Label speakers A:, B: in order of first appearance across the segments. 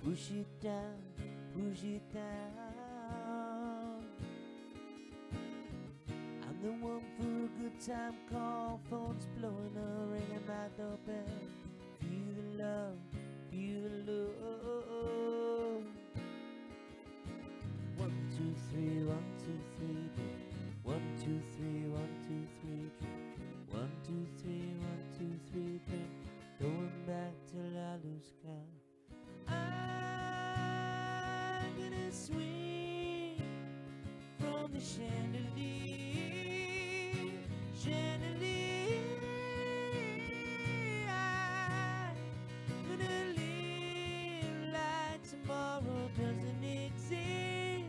A: push it down, push it down. I'm the one for a good time call, phone's blowing up, ringing my doorbell. Feel the love, feel the love. 1, 2, 3, 1, 2, 3, drink. 1, 2, 3, 1, 2, 3, drink. 1, 2, 3, 1, 2, 3, drink. Going back till I lose count. I'm gonna swing from the chandelier, chandelier. I'm gonna live like tomorrow doesn't exist,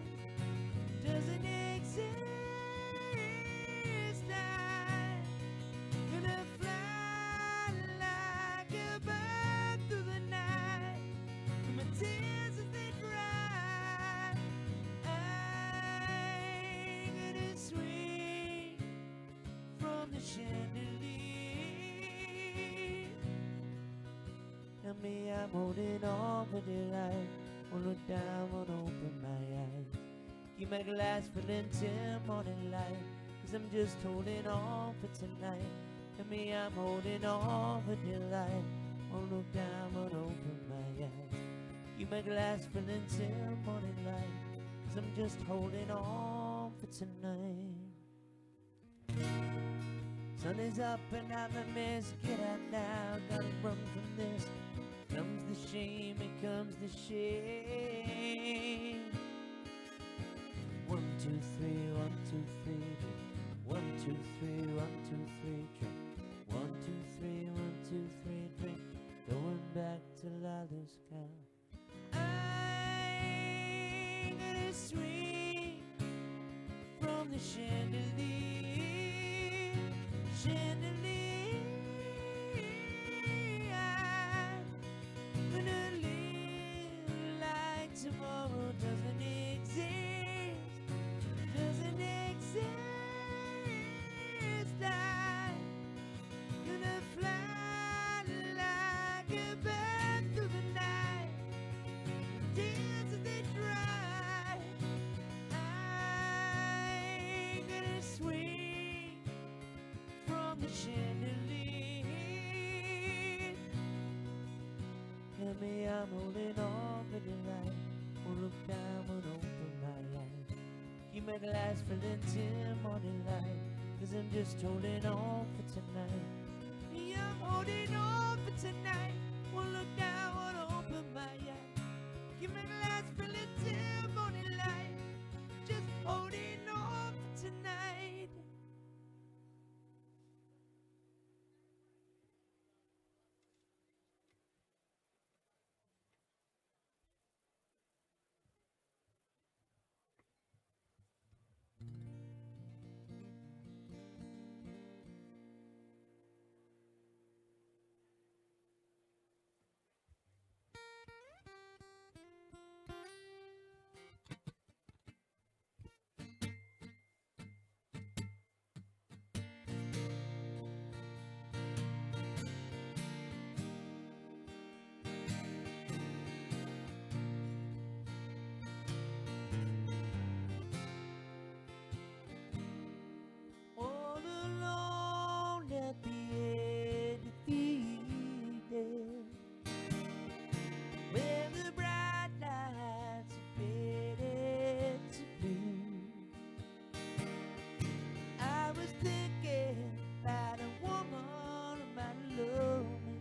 A: doesn't exist. I'm gonna fly like a bird through the night. My tears as they dry, I'm gonna swing from the chandelier. Tell me I'm holding on for dear life. Won't look down, won't open my eyes. Keep my glass filling till morning light, 'cause I'm just holding on for tonight. Tell me I'm holding on for dear life. Won't look down, won't open my eyes. Keep my glass filling till morning light, 'cause I'm just holding on for tonight. Sun is up and I'm a mess. Get out now, gotta run from this. Comes the shame, it comes the shame. 1, 2, 3, 1, 2, 3, drink. 1, 2, 3, 1, 2, 3, drink. 1, 2, 3, 1, 2, 3, drink. Going back till I lose count. I'm gonna swing from the chandelier, chandelier. I'm gonna live like tomorrow doesn't exist, doesn't exist. I'm gonna fly like a bird through the night. Tears as they dry, I'm gonna swing from the chandelier. Tell me I'm holding on for the light. Won't look down, won't open my eyes. Keep my glass filling till morning light, 'cause I'm just holding on for tonight. Yeah, I'm holding on for tonight. Won't look down, won't open my eyes. Keep my glass filling till morning light, just holding on for tonight. All alone at the end of defeated, where the bright lights are faded to blue. I was thinking about a woman who might love me.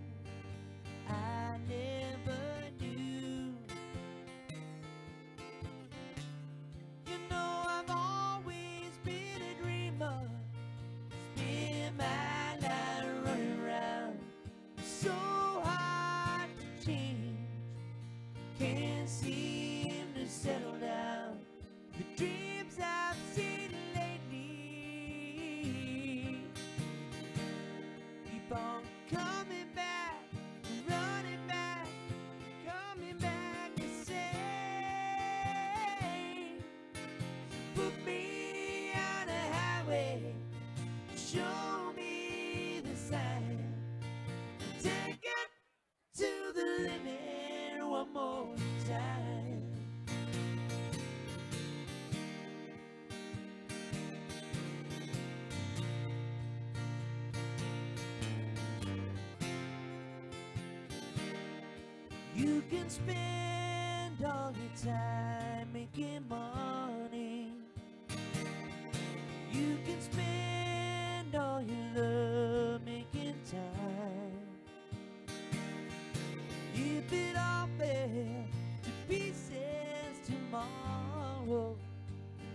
A: I never knew. You know I've always been a dreamer. Spend my life running around. It's so hard to change. Can't seem to settle down. The dreams I've seen lately keep on coming back, running back, coming back the same. Put me on a highway, show me the sign, take it to the limit one more time. time. You can spend all your time making money. You can spend all your love making time. If it all fell to pieces tomorrow,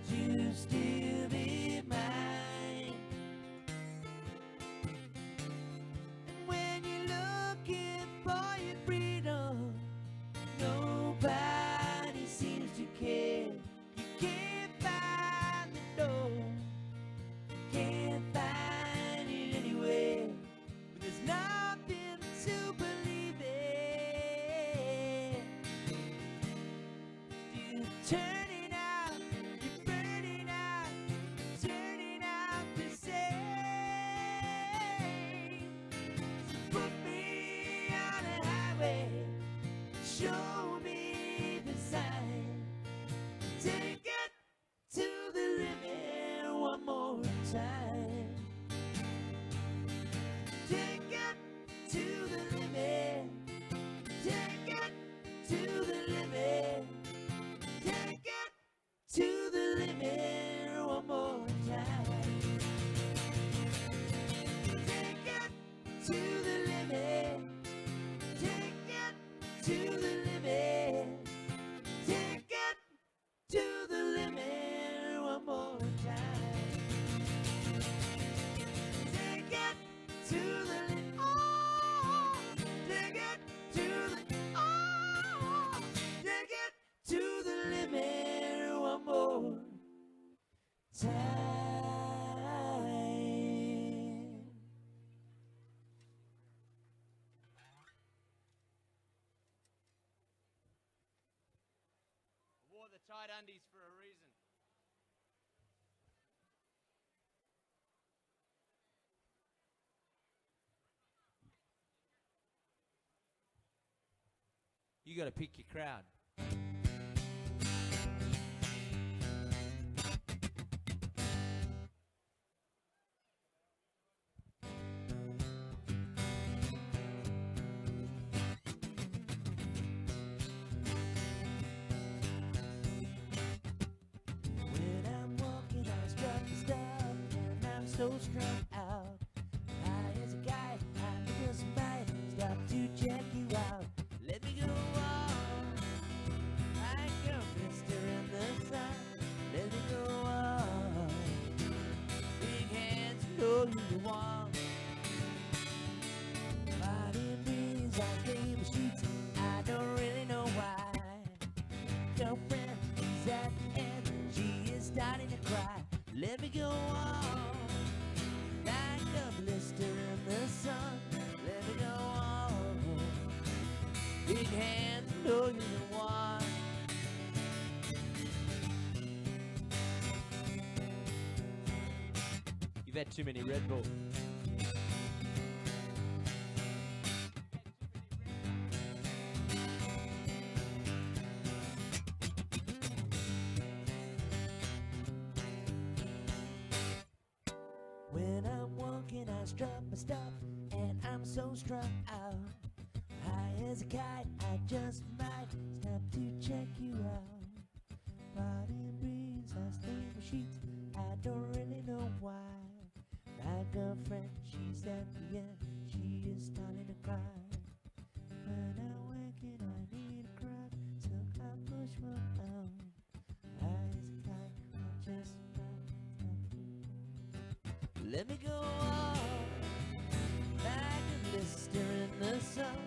A: you still be mine. And when you're looking for your freedom, nobody seems to care. You can't find the door, can't find it anywhere. But there's nothing to believe in. Still turning out, you're burning out, turning out the same. So put me on a highway, show me the sign. Take it to the limit one more time. Take it to the limit. Take it to the limit. Take it to the limit one more time. Take it to the limit. Take it to the limit. Take it to the limit one more time. Take it to the limit. Oh, take it to the. Oh, take it to the limit one more time.
B: I wore the tight undies for a reason.
A: You gotta pick your crowd. When I'm walking, I stop and stop, and I'm so strung out. High as a kite, I just might stop to check you out. Let me go on, like a blister in the sun. Let me go on, big hands know you want. Body breeze, I gave a sheets, I don't really know why. Girlfriend, she's at the end, she is starting to cry. Let me go on, like a blister in the sun. Let me go on, big hands know you the one. You've had too many Red Bull. When I'm walking, I strut my stuff, and I'm so strung out. High as a kite, I just might stop to check you out. Body breeze, I stain the sheets, I don't really know why. My girlfriend, she's at the end, she is starting to cry. When I'm waking, I need a crack, so I push one out. High as a kite, I just might stop to. Let me go on, like a blister in the sun.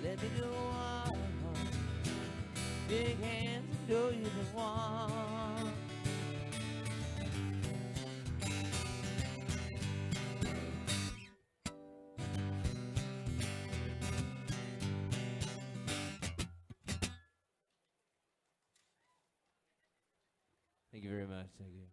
A: Let me go on, big hands know you the one. Thank you very much. Thank you.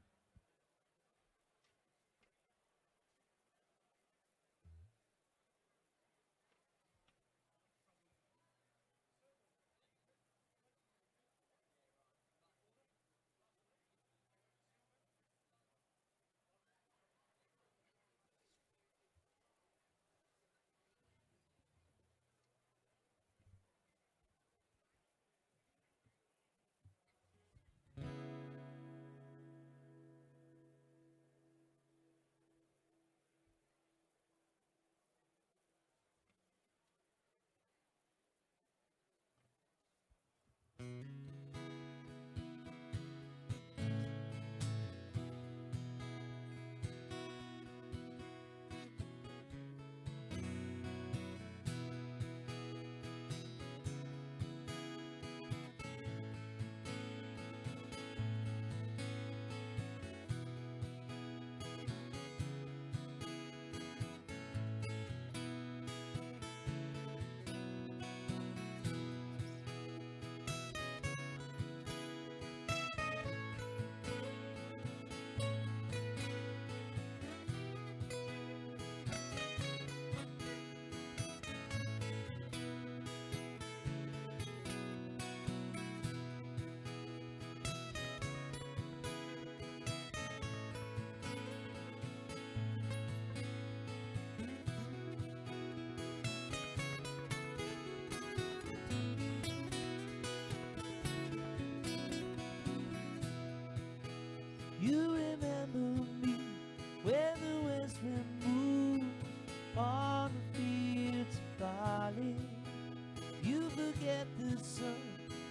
A: forget the sun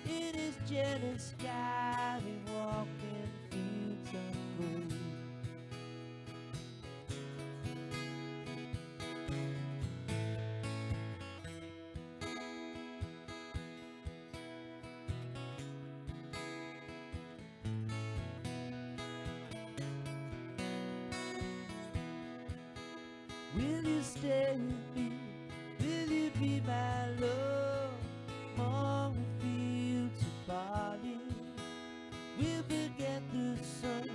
A: in his jealous sky. We walk in fields of gold. Will you stay with me? Will you be my love? Among the fields of barley, we'll forget the sun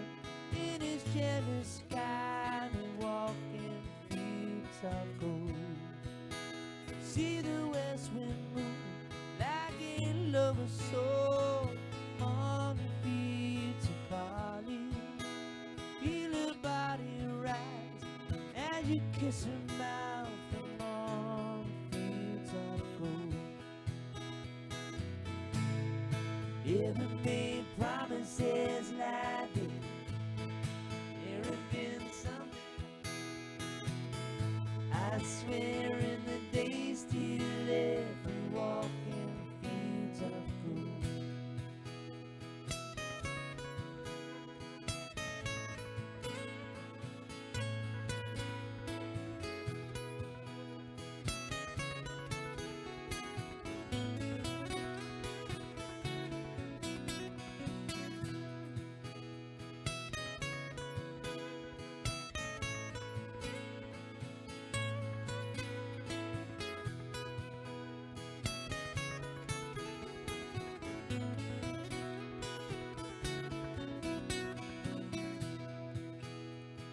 A: in his jealous sky. We walk in fields of gold. See the west wind move like a lover's soul among the fields of barley. Feel her body rise as you kiss her mouth among the fields of gold. Never made promises like this. There have been some, I swear, in the days till every walk in fields of gold.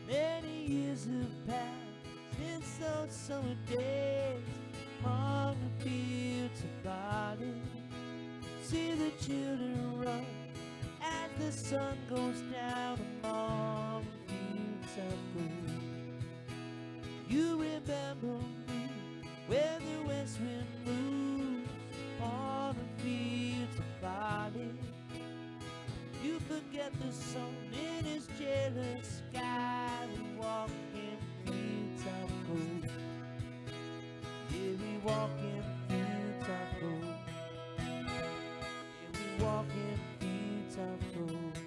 A: Many years have passed since those summer days among the fields of barley. See the children run as the sun goes down among the fields of gold. You remember me where the west wind moves on the fields of barley. You forget the sun in his jealous sky. We walk in fields of gold. Yeah, we walk in fields of gold. Yeah, we walk in fields of gold.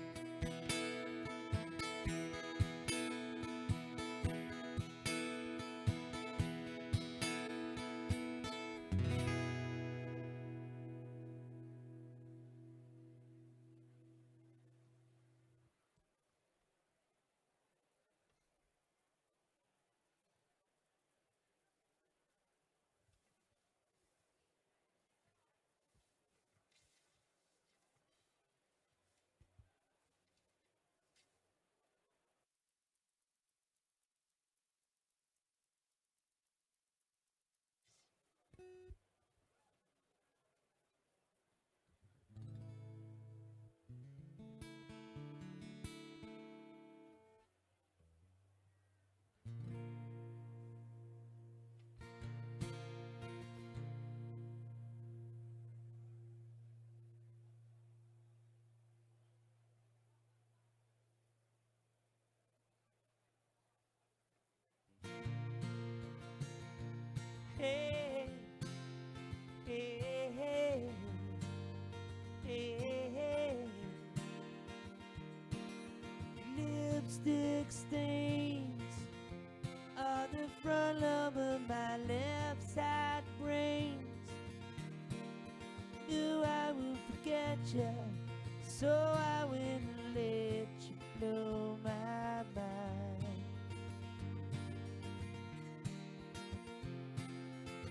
A: Hey, hey, hey, hey, hey. Lipstick stains on the front lobe of my left side brains. Knew I would forget you, so I went and let you blow my mind.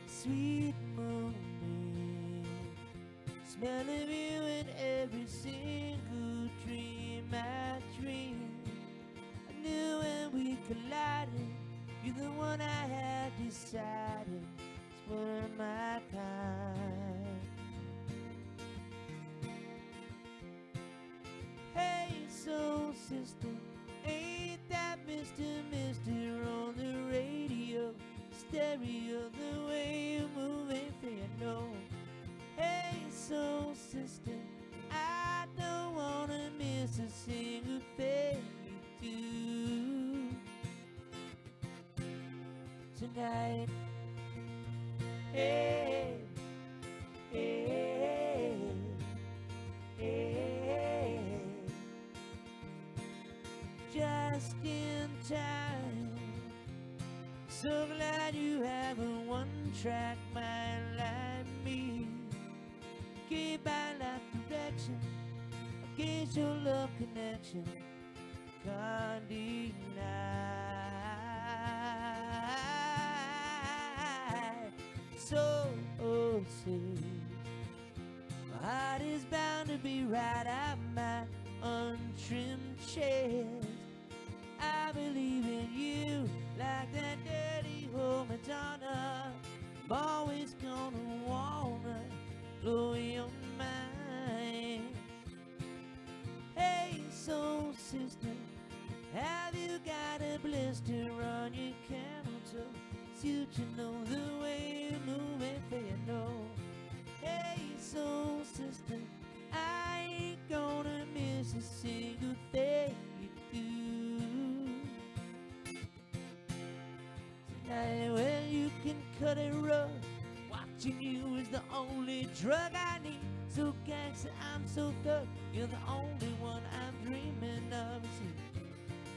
A: Sweet moonbeam, smell of you in every single dream I dream. I knew when we collided, you're the one I had decided is one of my kind. Hey, soul sister, ain't that Mr. Mister on the radio? Stereo, the way you move ain't fair, no. Hey, soul sister, I don't wanna miss a single thing you do tonight. Hey, hey. time. So glad you have a one-track mind like me. Gave by life direction, against your love connection, can't deny. So soon, my heart is bound to be right out my untrimmed chest. I believe in you like that dirty old Madonna. I'm always gonna wanna blow your mind. Hey, soul sister, have you got a blister on your camel toe? Suit you know the way you move it, you know. Hey, soul sister, I ain't gonna miss a single thing you do. Tonight, well, you can cut it rough. Watching you is the only drug I need. So gangster, I'm so thug. You're the only one I'm dreaming of. See,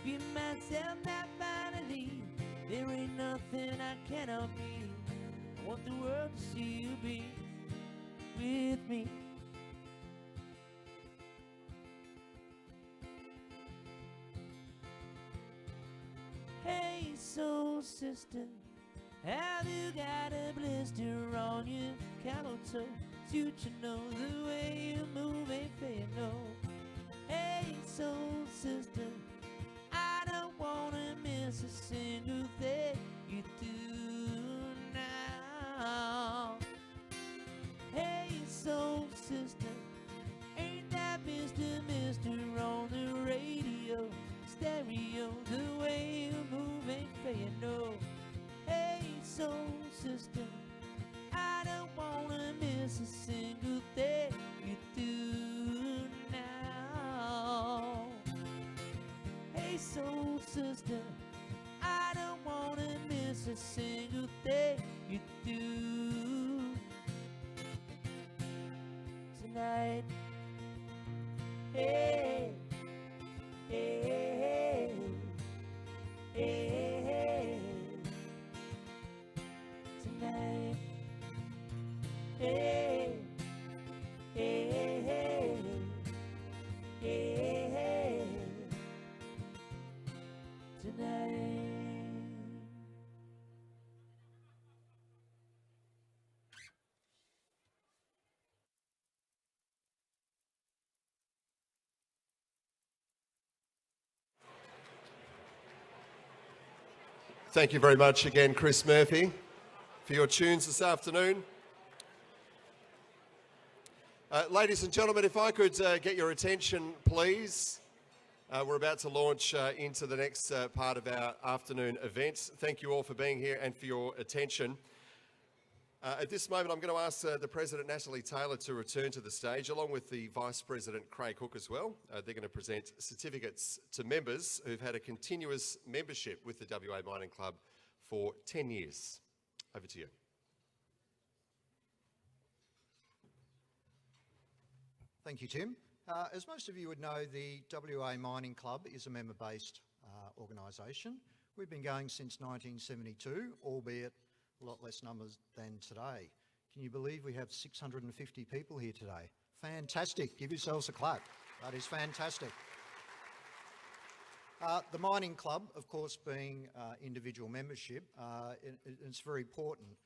A: be myself now finally. There ain't nothing I cannot be. I want the world to see you be with me. Hey, soul sister, have you got a blister on your camel toe? Suit you know the way you move it, you know. Hey, soul sister, I don't wanna miss a single thing you do now. Hey, soul sister, ain't that Mr. on the radio, stereo, the way you move it, you know. Hey, soul sister, I don't wanna miss a single thing you do now. Hey, soul sister, I don't wanna miss a single thing you do tonight. Hey, hey, hey, hey, tonight. Hey, hey, hey, hey, hey, tonight.
C: Thank you very much again, Chris Murphy, for your tunes this afternoon. Ladies and gentlemen, if I could get your attention, please. We're about to launch into the next part of our afternoon event. Thank you all for being here and for your attention. At this moment, I'm going to ask the President, Natalie Taylor, to return to the stage, along with the Vice President, Craig Hook, as well. They're going to present certificates to members who've had a continuous membership with the WA Mining Club for 10 years. Over to you.
D: Thank you, Tim. As most of you would know, the WA Mining Club is a member-based organisation. We've been going since 1972, albeit a lot less numbers than today. Can you believe we have 650 people here today? Fantastic. Give yourselves a clap. That is fantastic. The Mining Club, of course, being individual membership, it's very important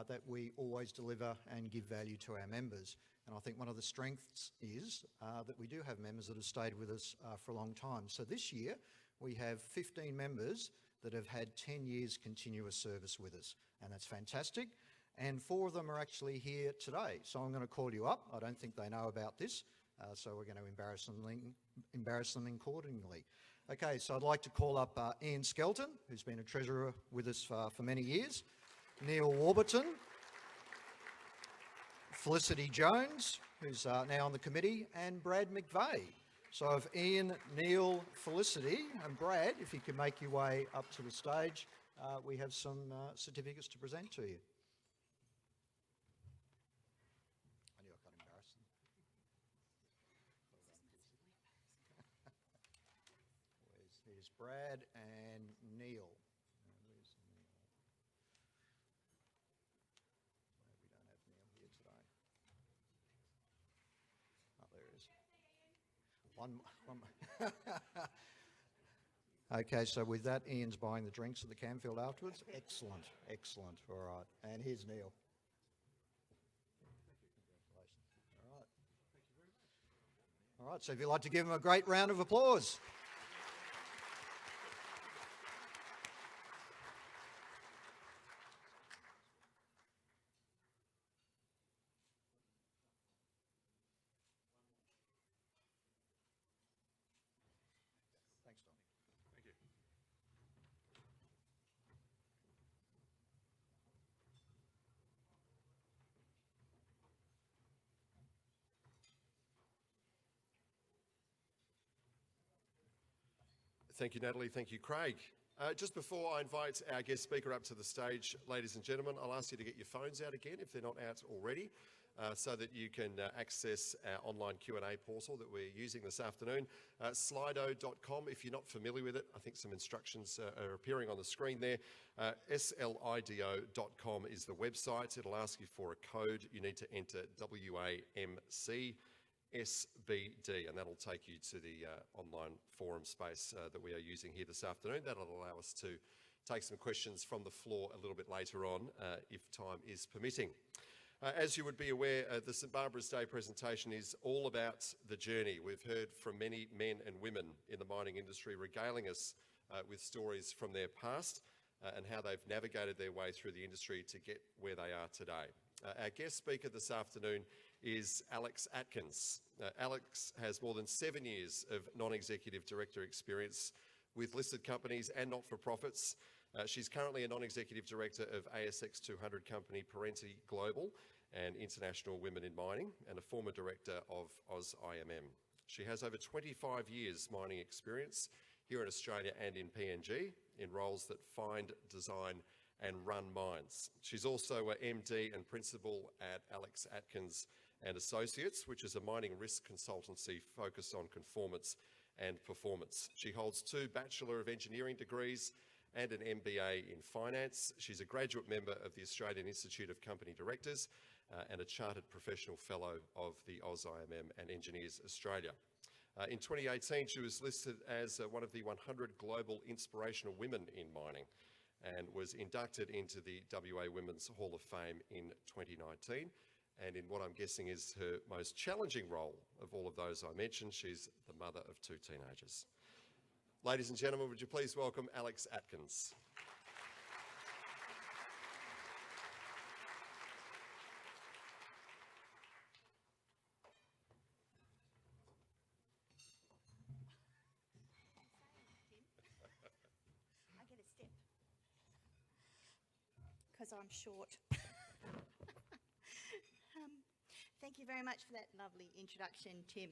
D: that we always deliver and give value to our members. And I think one of the strengths is that we do have members that have stayed with us for a long time. So this year we have 15 members that have had 10 years continuous service with us, and that's fantastic. And 4 of them are actually here today. So I'm going to call you up. I don't think they know about this, so we're going to embarrass them accordingly. Okay, so I'd like to call up Ian Skelton, who's been a treasurer with us for many years, Neil Warburton, Felicity Jones, who's now on the committee, and Brad McVeigh. So if Ian, Neil, Felicity and Brad, if you can make your way up to the stage, we have some certificates to present to you. I knew I got embarrassed. Here's is Brad and Neil. Where's Neil? We don't have Neil here today. Oh, there he is. One. Okay, so with that, Ian's buying the drinks at the Camfield afterwards. Excellent, excellent. All right, and here's Neil. All right. All right, so if you'd like to give him a great round of applause. Thanks, Tom.
C: Thank you. Thank you, Natalie. Thank you, Craig. Just before I invite our guest speaker up to the stage, ladies and gentlemen, I'll ask you to get your phones out again if they're not out already, so that you can access our online Q&A portal that we're using this afternoon. Slido.com, if you're not familiar with it, I think some instructions are appearing on the screen there. Slido.com is the website. It'll ask you for a code. You need to enter WAMC. SBD, and that'll take you to the online forum space that we are using here this afternoon. That'll allow us to take some questions from the floor a little bit later on, if time is permitting. As you would be aware, the St Barbara's Day presentation is all about the journey. We've heard from many men and women in the mining industry regaling us with stories from their past and how they've navigated their way through the industry to get where they are today. Our guest speaker this afternoon is Alex Atkins. Alex has more than 7 years of non-executive director experience with listed companies and not-for-profits. She's currently a non-executive director of ASX 200 company Parenti Global and International Women in Mining, and a former director of AusIMM. She has over 25 years mining experience here in Australia and in PNG in roles that find, design and run mines. She's also a MD and principal at Alex Atkins and Associates, which is a mining risk consultancy focused on conformance and performance. She holds 2 Bachelor of Engineering degrees and an MBA in finance. She's a graduate member of the Australian Institute of Company Directors and a chartered professional fellow of the AusIMM and Engineers Australia. In 2018, she was listed as one of the 100 global inspirational women in mining and was inducted into the WA Women's Hall of Fame in 2019. And in what I'm guessing is her most challenging role of all of those I mentioned, she's the mother of 2 teenagers. Ladies and gentlemen, would you please welcome Alex Atkins.
E: I get a step because I'm short. Thank you very much for that lovely introduction, Tim.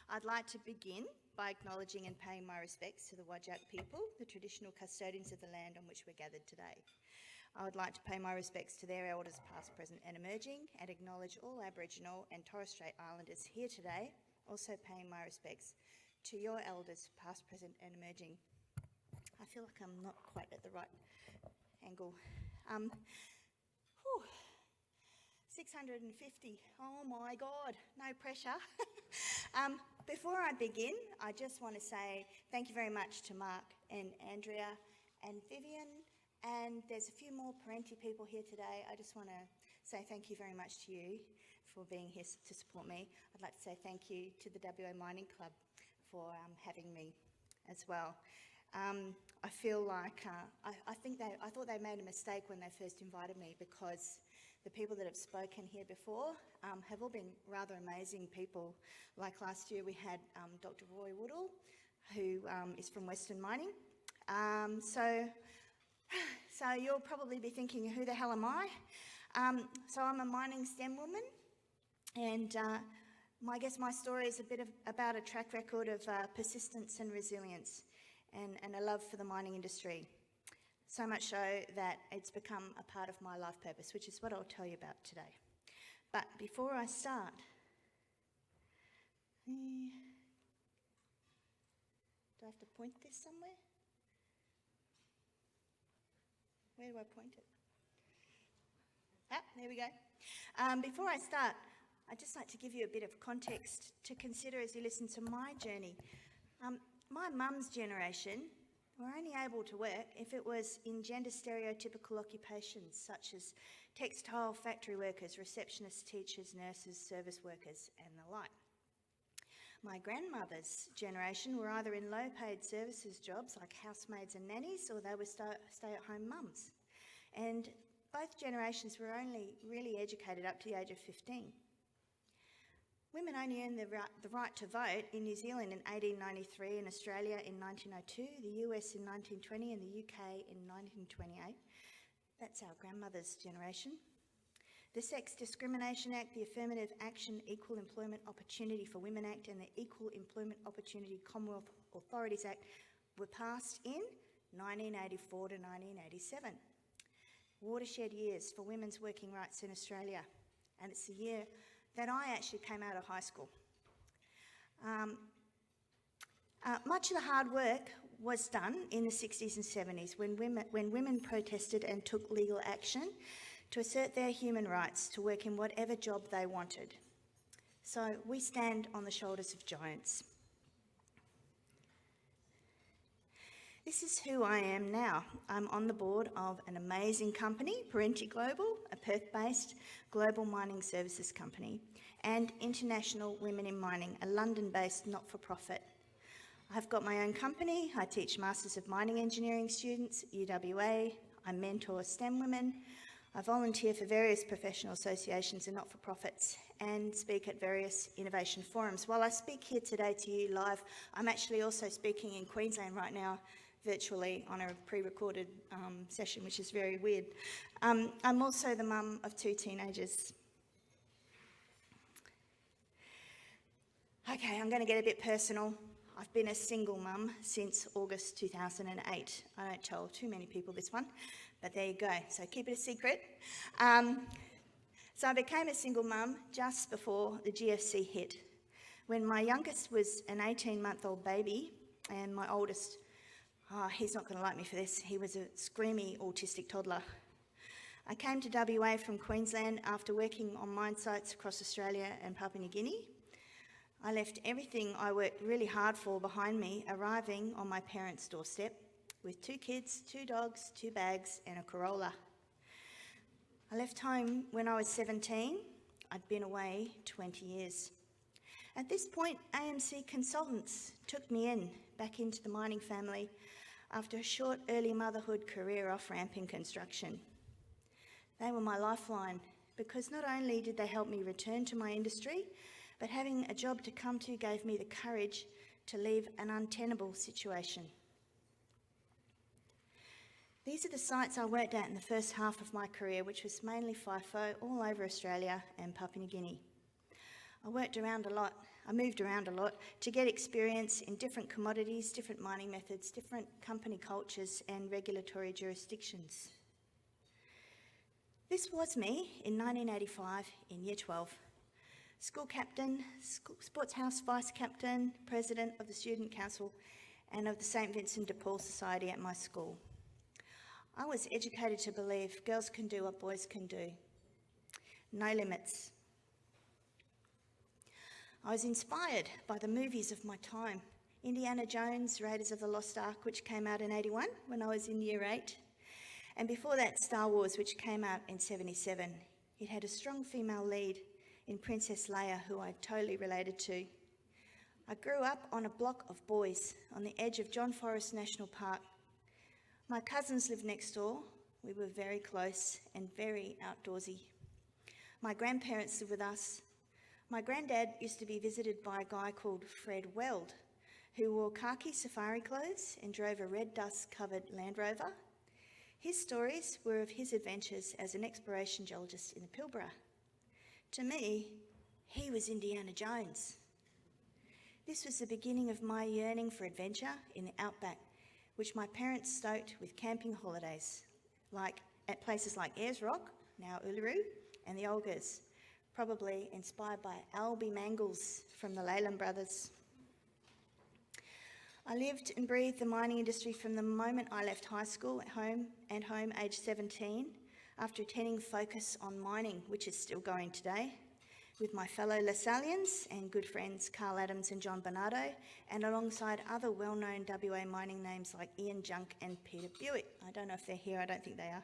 E: I'd like to begin by acknowledging and paying my respects to the Whadjuk people, the traditional custodians of the land on which we're gathered today. I would like to pay my respects to their elders past, present and emerging, and acknowledge all Aboriginal and Torres Strait Islanders here today, also paying my respects to your elders past, present and emerging. I feel like I'm not quite at the right angle. 650, oh my God, no pressure. Before I begin, I just want to say thank you very much to Mark and Andrea and Vivian, and there's a few more Parenti people here today. I just want to say thank you very much to you for being here to support me. I'd like to say thank you to the WA Mining Club for having me as well. I feel like, I thought they made a mistake when they first invited me, because the people that have spoken here before have all been rather amazing people. Like last year we had Dr. Roy Woodall, who is from Western Mining. So you'll probably be thinking, who the hell am I? So I'm a mining STEM woman, and I guess my story is a bit about a track record of persistence and resilience, and a love for the mining industry. So much so that it's become a part of my life purpose, which is what I'll tell you about today. But before I start, Do I have to point this somewhere? Where do I point it? There we go. Before I start, I'd just like to give you a bit of context to consider as you listen to my journey. My mum's generation were only able to work if it was in gender stereotypical occupations such as textile factory workers, receptionists, teachers, nurses, service workers and the like. My grandmother's generation were either in low-paid services jobs like housemaids and nannies, or they were stay-at-home mums. And both generations were only really educated up to the age of 15. Women only earned the right to vote in New Zealand in 1893, in Australia in 1902, the US in 1920 and the UK in 1928. That's our grandmother's generation. The Sex Discrimination Act, the Affirmative Action Equal Employment Opportunity for Women Act and the Equal Employment Opportunity Commonwealth Authorities Act were passed in 1984 to 1987. Watershed years for women's working rights in Australia, and it's the year that I actually came out of high school. Much of the hard work was done in the 60s and 70s when women protested and took legal action to assert their human rights to work in whatever job they wanted. So we stand on the shoulders of giants. This is who I am now. I'm on the board of an amazing company, Parenti Global, a Perth-based global mining services company, and International Women in Mining, a London-based not-for-profit. I've got my own company. I teach Masters of Mining Engineering students at UWA. I mentor STEM women. I volunteer for various professional associations and not-for-profits and speak at various innovation forums. While I speak here today to you live, I'm actually also speaking in Queensland right now, virtually on a pre-recorded session, which is very weird. I'm also the mum of 2 teenagers. Okay, I'm going to get a bit personal. I've been a single mum since August 2008. I don't tell too many people this one, but there you go. So keep it a secret. So I became a single mum just before the GFC hit, when my youngest was an 18-month-old baby and my oldest, he's not going to like me for this, he was a screamy autistic toddler. I came to WA from Queensland after working on mine sites across Australia and Papua New Guinea. I left everything I worked really hard for behind me, arriving on my parents' doorstep with 2 kids, 2 dogs, 2 bags and a Corolla. I left home when I was 17. I'd been away 20 years. At this point, AMC Consultants took me back into the mining family after a short early motherhood career off-ramp in construction. They were my lifeline because not only did they help me return to my industry, but having a job to come to gave me the courage to leave an untenable situation. These are the sites I worked at in the first half of my career, which was mainly FIFO all over Australia and Papua New Guinea. I moved around a lot to get experience in different commodities, different mining methods, different company cultures and regulatory jurisdictions. This was me in 1985 in Year 12. School captain, sports house vice captain, president of the Student Council and of the St Vincent de Paul Society at my school. I was educated to believe girls can do what boys can do. No limits. I was inspired by the movies of my time. Indiana Jones, Raiders of the Lost Ark, which came out in 81 when I was in Year 8. And before that, Star Wars, which came out in 77. It had a strong female lead in Princess Leia, who I totally related to. I grew up on a block of boys on the edge of John Forrest National Park. My cousins lived next door. We were very close and very outdoorsy. My grandparents lived with us. My granddad used to be visited by a guy called Fred Weld, who wore khaki safari clothes and drove a red dust-covered Land Rover. His stories were of his adventures as an exploration geologist in the Pilbara. To me, he was Indiana Jones. This was the beginning of my yearning for adventure in the outback, which my parents stoked with camping holidays, like at places like Ayers Rock, now Uluru, and the Olgas, probably inspired by Albie Mangles from the Leyland Brothers. I lived and breathed the mining industry from the moment I left high school at home, aged 17, after attending Focus on Mining, which is still going today, with my fellow Lasallians and good friends Carl Adams and John Bernardo, and alongside other well-known WA mining names like Ian Junk and Peter Buick. I don't know if they're here, I don't think they are.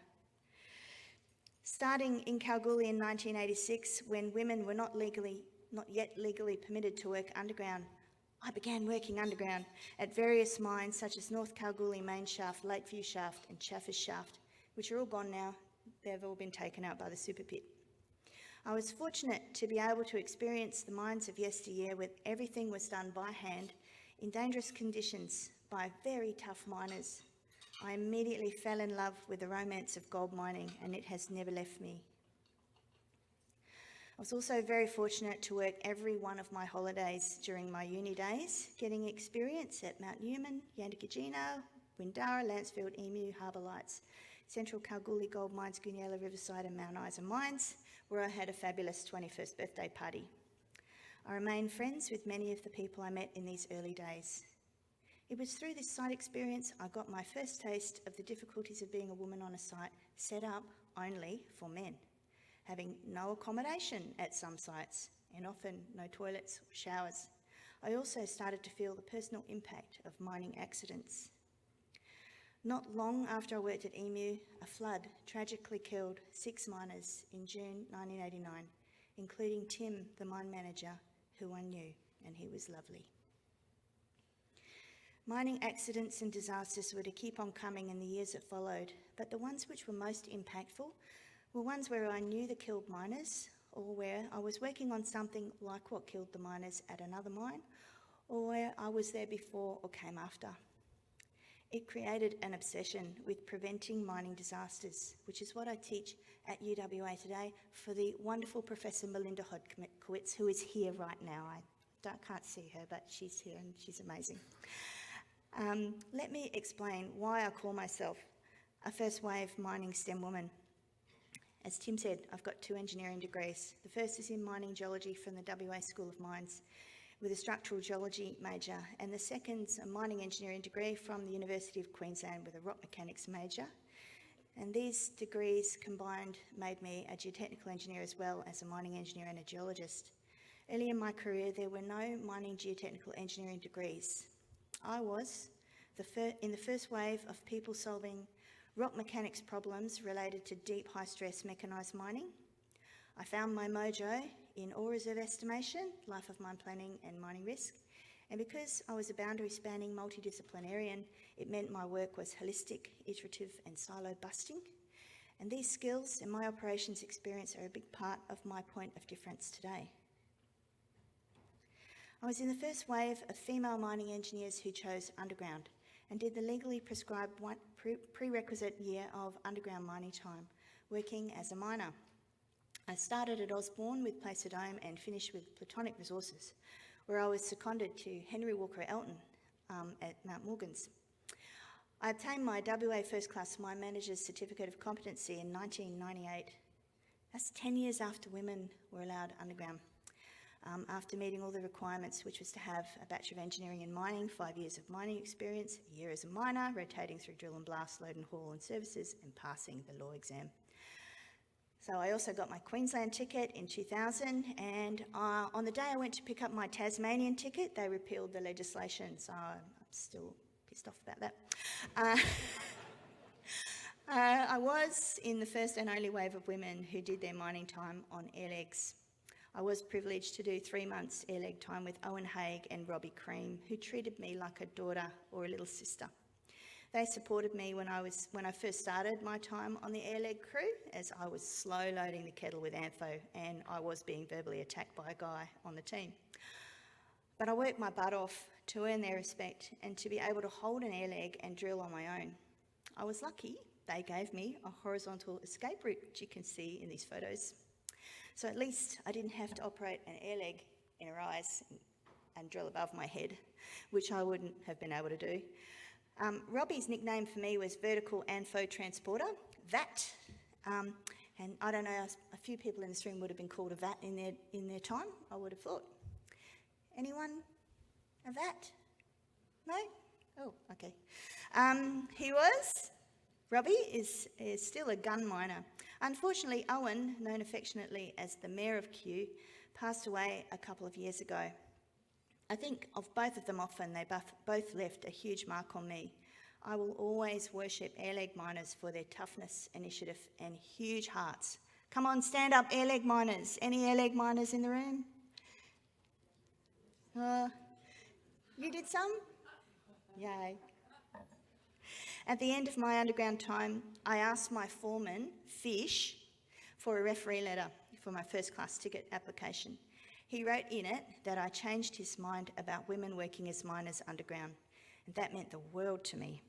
E: Starting in Kalgoorlie in 1986, when women were not yet legally permitted to work underground, I began working underground at various mines such as North Kalgoorlie Main Shaft, Lakeview Shaft and Chaffers Shaft, which are all gone now. They've all been taken out by the super pit. I was fortunate to be able to experience the mines of yesteryear where everything was done by hand in dangerous conditions by very tough miners. I immediately fell in love with the romance of gold mining, and it has never left me. I was also very fortunate to work every one of my holidays during my uni days, getting experience at Mount Newman, Yandakajina, Windara, Lancefield, Emu, Harbour Lights, Central Kalgoorlie Gold Mines, Goonyella, Riverside and Mount Isa Mines, where I had a fabulous 21st birthday party. I remain friends with many of the people I met in these early days. It was through this site experience I got my first taste of the difficulties of being a woman on a site set up only for men, having no accommodation at some sites and often no toilets or showers. I also started to feel the personal impact of mining accidents. Not long after I worked at Emu, a flood tragically killed 6 miners in June 1989, including Tim, the mine manager, who I knew, and he was lovely. Mining accidents and disasters were to keep on coming in the years that followed, but the ones which were most impactful were ones where I knew the killed miners, or where I was working on something like what killed the miners at another mine, or where I was there before or came after. It created an obsession with preventing mining disasters, which is what I teach at UWA today for the wonderful Professor Melinda Hodkowitz, who is here right now. I can't see her, but she's here and she's amazing. Let me explain why I call myself a first wave mining STEM woman. As Tim said, I've got 2 engineering degrees. The first is in mining geology from the WA School of Mines with a structural geology major, and the second's a mining engineering degree from the University of Queensland with a rock mechanics major. And these degrees combined made me a geotechnical engineer as well as a mining engineer and a geologist. Early in my career, there were no mining geotechnical engineering degrees. I was in the first wave of people solving rock mechanics problems related to deep high-stress mechanised mining. I found my mojo in ore reserve estimation, life of mine planning and mining risk, and because I was a boundary-spanning multidisciplinarian, it meant my work was holistic, iterative and silo busting, and these skills and my operations experience are a big part of my point of difference today. I was in the first wave of female mining engineers who chose underground and did the legally prescribed prerequisite year of underground mining time, working as a miner. I started at Osborne with Placer Dome and finished with Plutonic Resources, where I was seconded to Henry Walker Elton at Mount Morgans. I obtained my WA First Class Mine Manager's Certificate of Competency in 1998. That's 10 years after women were allowed underground. After meeting all the requirements, which was to have a Bachelor of Engineering in Mining, 5 years of mining experience, a year as a miner, rotating through drill and blast, load and haul and services, and passing the law exam. So I also got my Queensland ticket in 2000, and on the day I went to pick up my Tasmanian ticket, they repealed the legislation, so I'm still pissed off about that. I was in the first and only wave of women who did their mining time on air legs. I was privileged to do 3 months air leg time with Owen Haig and Robbie Cream, who treated me like a daughter or a little sister. They supported me when I first started my time on the air leg crew, as I was slow loading the kettle with Antho and I was being verbally attacked by a guy on the team. But I worked my butt off to earn their respect and to be able to hold an air leg and drill on my own. I was lucky they gave me a horizontal escape route, which you can see in these photos. So at least I didn't have to operate an air leg in a rise and drill above my head, which I wouldn't have been able to do. Robbie's nickname for me was Vertical Antho Transporter, VAT. And I don't know, a few people in this room would have been called a VAT in their time, I would have thought. Anyone a VAT? No? Oh, okay. Robbie is still a gun miner. Unfortunately, Owen, known affectionately as the Mayor of Kew, passed away a couple of years ago. I think of both of them often. They both left a huge mark on me. I will always worship air-leg miners for their toughness, initiative and huge hearts. Come on, stand up, air-leg miners. Any air-leg miners in the room? You did some? Yay. At the end of my underground time, I asked my foreman, Fish, for a referee letter for my first class ticket application. He wrote in it that I changed his mind about women working as miners underground, and that meant the world to me.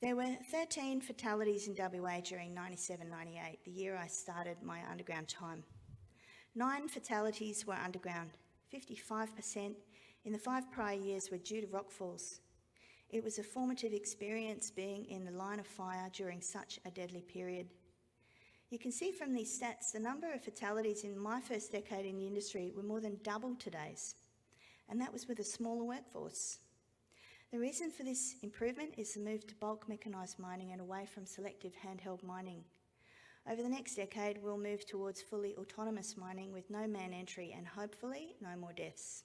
E: There were 13 fatalities in WA during 97-98, the year I started my underground time. 9 fatalities were underground. 55% in the 5 prior years were due to rockfalls. It was a formative experience being in the line of fire during such a deadly period. You can see from these stats the number of fatalities in my first decade in the industry were more than double today's, and that was with a smaller workforce. The reason for this improvement is the move to bulk mechanised mining and away from selective handheld mining. Over the next decade, we'll move towards fully autonomous mining with no man entry and hopefully no more deaths.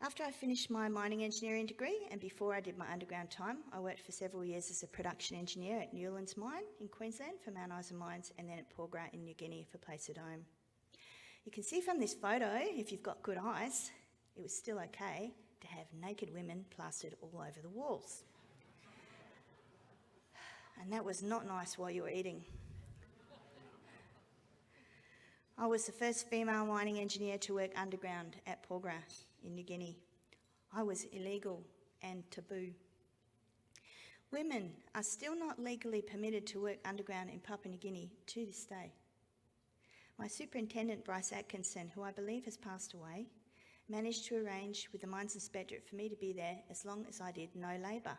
E: After I finished my mining engineering degree and before I did my underground time, I worked for several years as a production engineer at Newlands Mine in Queensland for Mount Isa Mines and then at Porgera in New Guinea for Placer Dome. You can see from this photo, if you've got good eyes, it was still okay to have naked women plastered all over the walls. And that was not nice while you were eating. I was the first female mining engineer to work underground at Porgera in New Guinea. I was illegal and taboo. Women are still not legally permitted to work underground in Papua New Guinea to this day. My superintendent, Bryce Atkinson, who I believe has passed away, managed to arrange with the mines inspectorate for me to be there as long as I did no labour.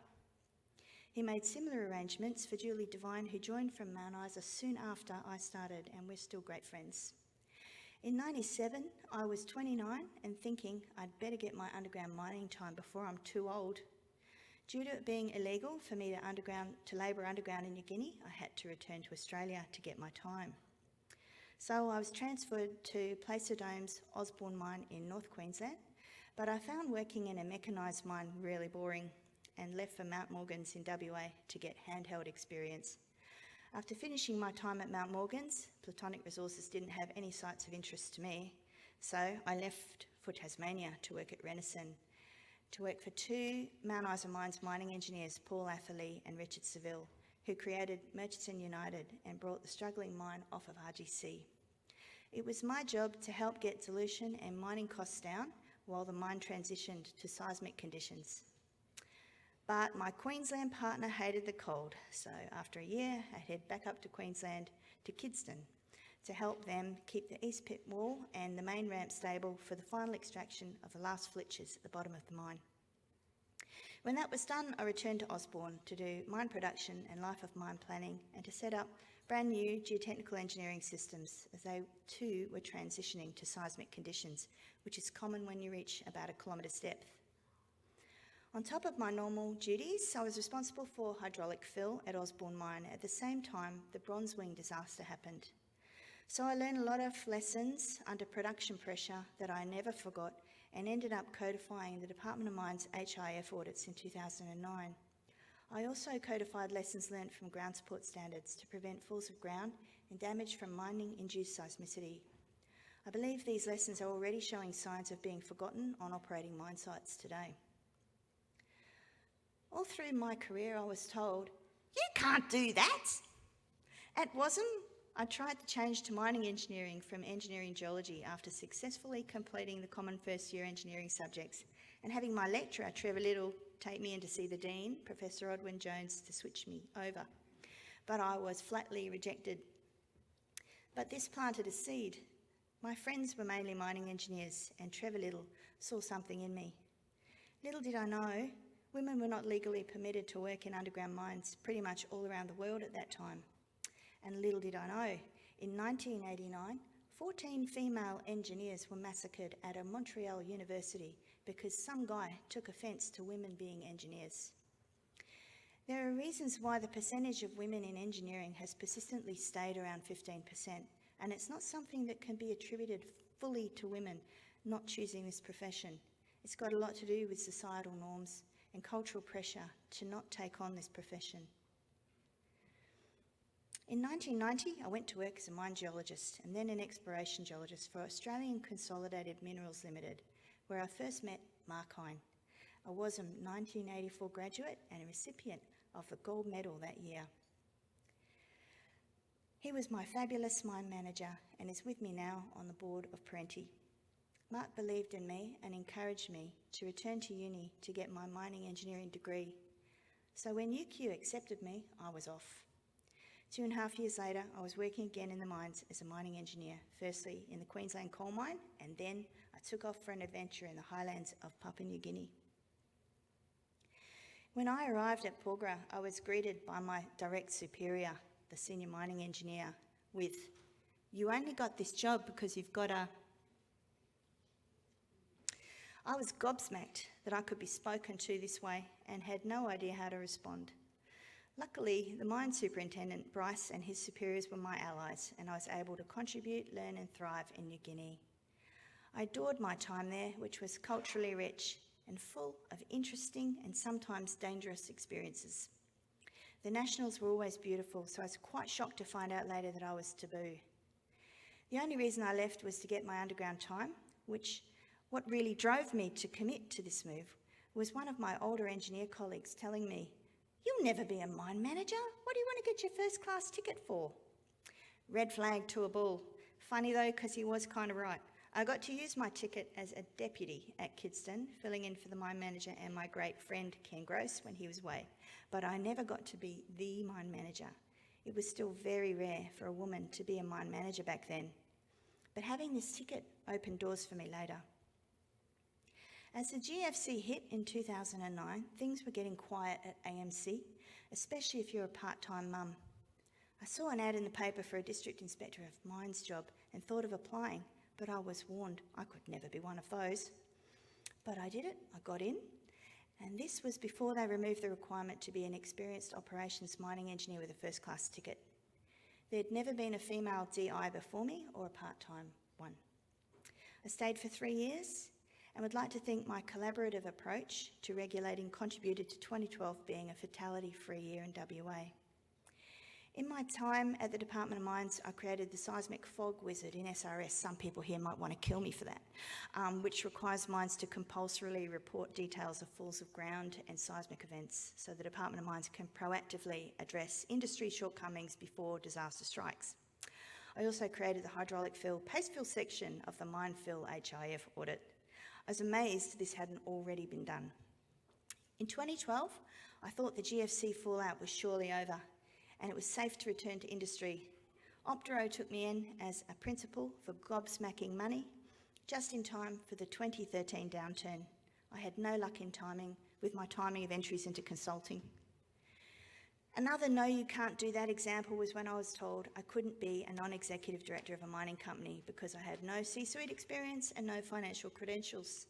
E: He made similar arrangements for Julie Devine, who joined from Mount Isa soon after I started, and we're still great friends. In 97, I was 29 and thinking I'd better get my underground mining time before I'm too old. Due to it being illegal for me to labour underground in New Guinea, I had to return to Australia to get my time. So I was transferred to Placer Dome's Osborne mine in North Queensland, but I found working in a mechanised mine really boring and left for Mount Morgans in WA to get handheld experience. After finishing my time at Mount Morgans, Plutonic Resources didn't have any sites of interest to me, so I left for Tasmania to work at Renison, to work for 2 Mount Isa Mines mining engineers, Paul Atherley and Richard Seville, who created Murchison United and brought the struggling mine off of RGC. It was my job to help get dilution and mining costs down while the mine transitioned to seismic conditions. But my Queensland partner hated the cold, so after a year, I head back up to Queensland to Kidston to help them keep the east pit wall and the main ramp stable for the final extraction of the last flitches at the bottom of the mine. When that was done, I returned to Osborne to do mine production and life of mine planning and to set up brand new geotechnical engineering systems as they too were transitioning to seismic conditions, which is common when you reach about 1 kilometre's depth. On top of my normal duties, I was responsible for hydraulic fill at Osborne Mine. At the same time, the Bronze Wing disaster happened. So I learned a lot of lessons under production pressure that I never forgot and ended up codifying the Department of Mines HIF audits in 2009. I also codified lessons learned from ground support standards to prevent falls of ground and damage from mining-induced seismicity. I believe these lessons are already showing signs of being forgotten on operating mine sites today. All through my career, I was told, "You can't do that." At WASM, I tried to change to mining engineering from engineering geology after successfully completing the common first year engineering subjects and having my lecturer, Trevor Little, take me in to see the Dean, Professor Odwin Jones, to switch me over. But I was flatly rejected. But this planted a seed. My friends were mainly mining engineers and Trevor Little saw something in me. Little did I know, women were not legally permitted to work in underground mines pretty much all around the world at that time. And little did I know, in 1989, 14 female engineers were massacred at a Montreal university because some guy took offence to women being engineers. There are reasons why the percentage of women in engineering has persistently stayed around 15%, and it's not something that can be attributed fully to women not choosing this profession. It's got a lot to do with societal norms and cultural pressure to not take on this profession. In 1990, I went to work as a mine geologist and then an exploration geologist for Australian Consolidated Minerals Limited, where I first met Mark Hine. I was a 1984 graduate and a recipient of the gold medal that year. He was my fabulous mine manager and is with me now on the board of Parenti. Mark believed in me and encouraged me to return to uni to get my mining engineering degree. So when UQ accepted me, I was off. 2.5 years later, I was working again in the mines as a mining engineer, firstly in the Queensland coal mine, and then I took off for an adventure in the highlands of Papua New Guinea. When I arrived at Porgera, I was greeted by my direct superior, the senior mining engineer, with, "You only got this job because you've got a..." I was gobsmacked that I could be spoken to this way and had no idea how to respond. Luckily, the mine superintendent, Bryce, and his superiors were my allies, and I was able to contribute, learn and thrive in New Guinea. I adored my time there, which was culturally rich and full of interesting and sometimes dangerous experiences. The nationals were always beautiful, so I was quite shocked to find out later that I was taboo. The only reason I left was to get my underground time, what really drove me to commit to this move was one of my older engineer colleagues telling me, "You'll never be a mine manager. What do you want to get your first class ticket for?" Red flag to a bull. Funny though, because he was kind of right. I got to use my ticket as a deputy at Kidston, filling in for the mine manager and my great friend Ken Gross when he was away. But I never got to be the mine manager. It was still very rare for a woman to be a mine manager back then. But having this ticket opened doors for me later. As the GFC hit in 2009, things were getting quiet at AMC, especially if you're a part-time mum. I saw an ad in the paper for a district inspector of mines job and thought of applying, but I was warned I could never be one of those. But I did it, I got in, and this was before they removed the requirement to be an experienced operations mining engineer with a first-class ticket. There'd never been a female DI before me or a part-time one. I stayed for 3 years, and would like to think my collaborative approach to regulating contributed to 2012 being a fatality-free year in WA. In my time at the Department of Mines, I created the Seismic Fog Wizard in SRS. Some people here might want to kill me for that, which requires mines to compulsorily report details of falls of ground and seismic events so the Department of Mines can proactively address industry shortcomings before disaster strikes. I also created the hydraulic fill, paste fill section of the mine fill HIF audit. I was amazed this hadn't already been done. In 2012, I thought the GFC fallout was surely over and it was safe to return to industry. Optero took me in as a principal for gobsmacking money, just in time for the 2013 downturn. I had no luck in timing with my timing of entries into consulting. Another no, you can't do that example was when I was told I couldn't be a non-executive director of a mining company because I had no C-suite experience and no financial credentials.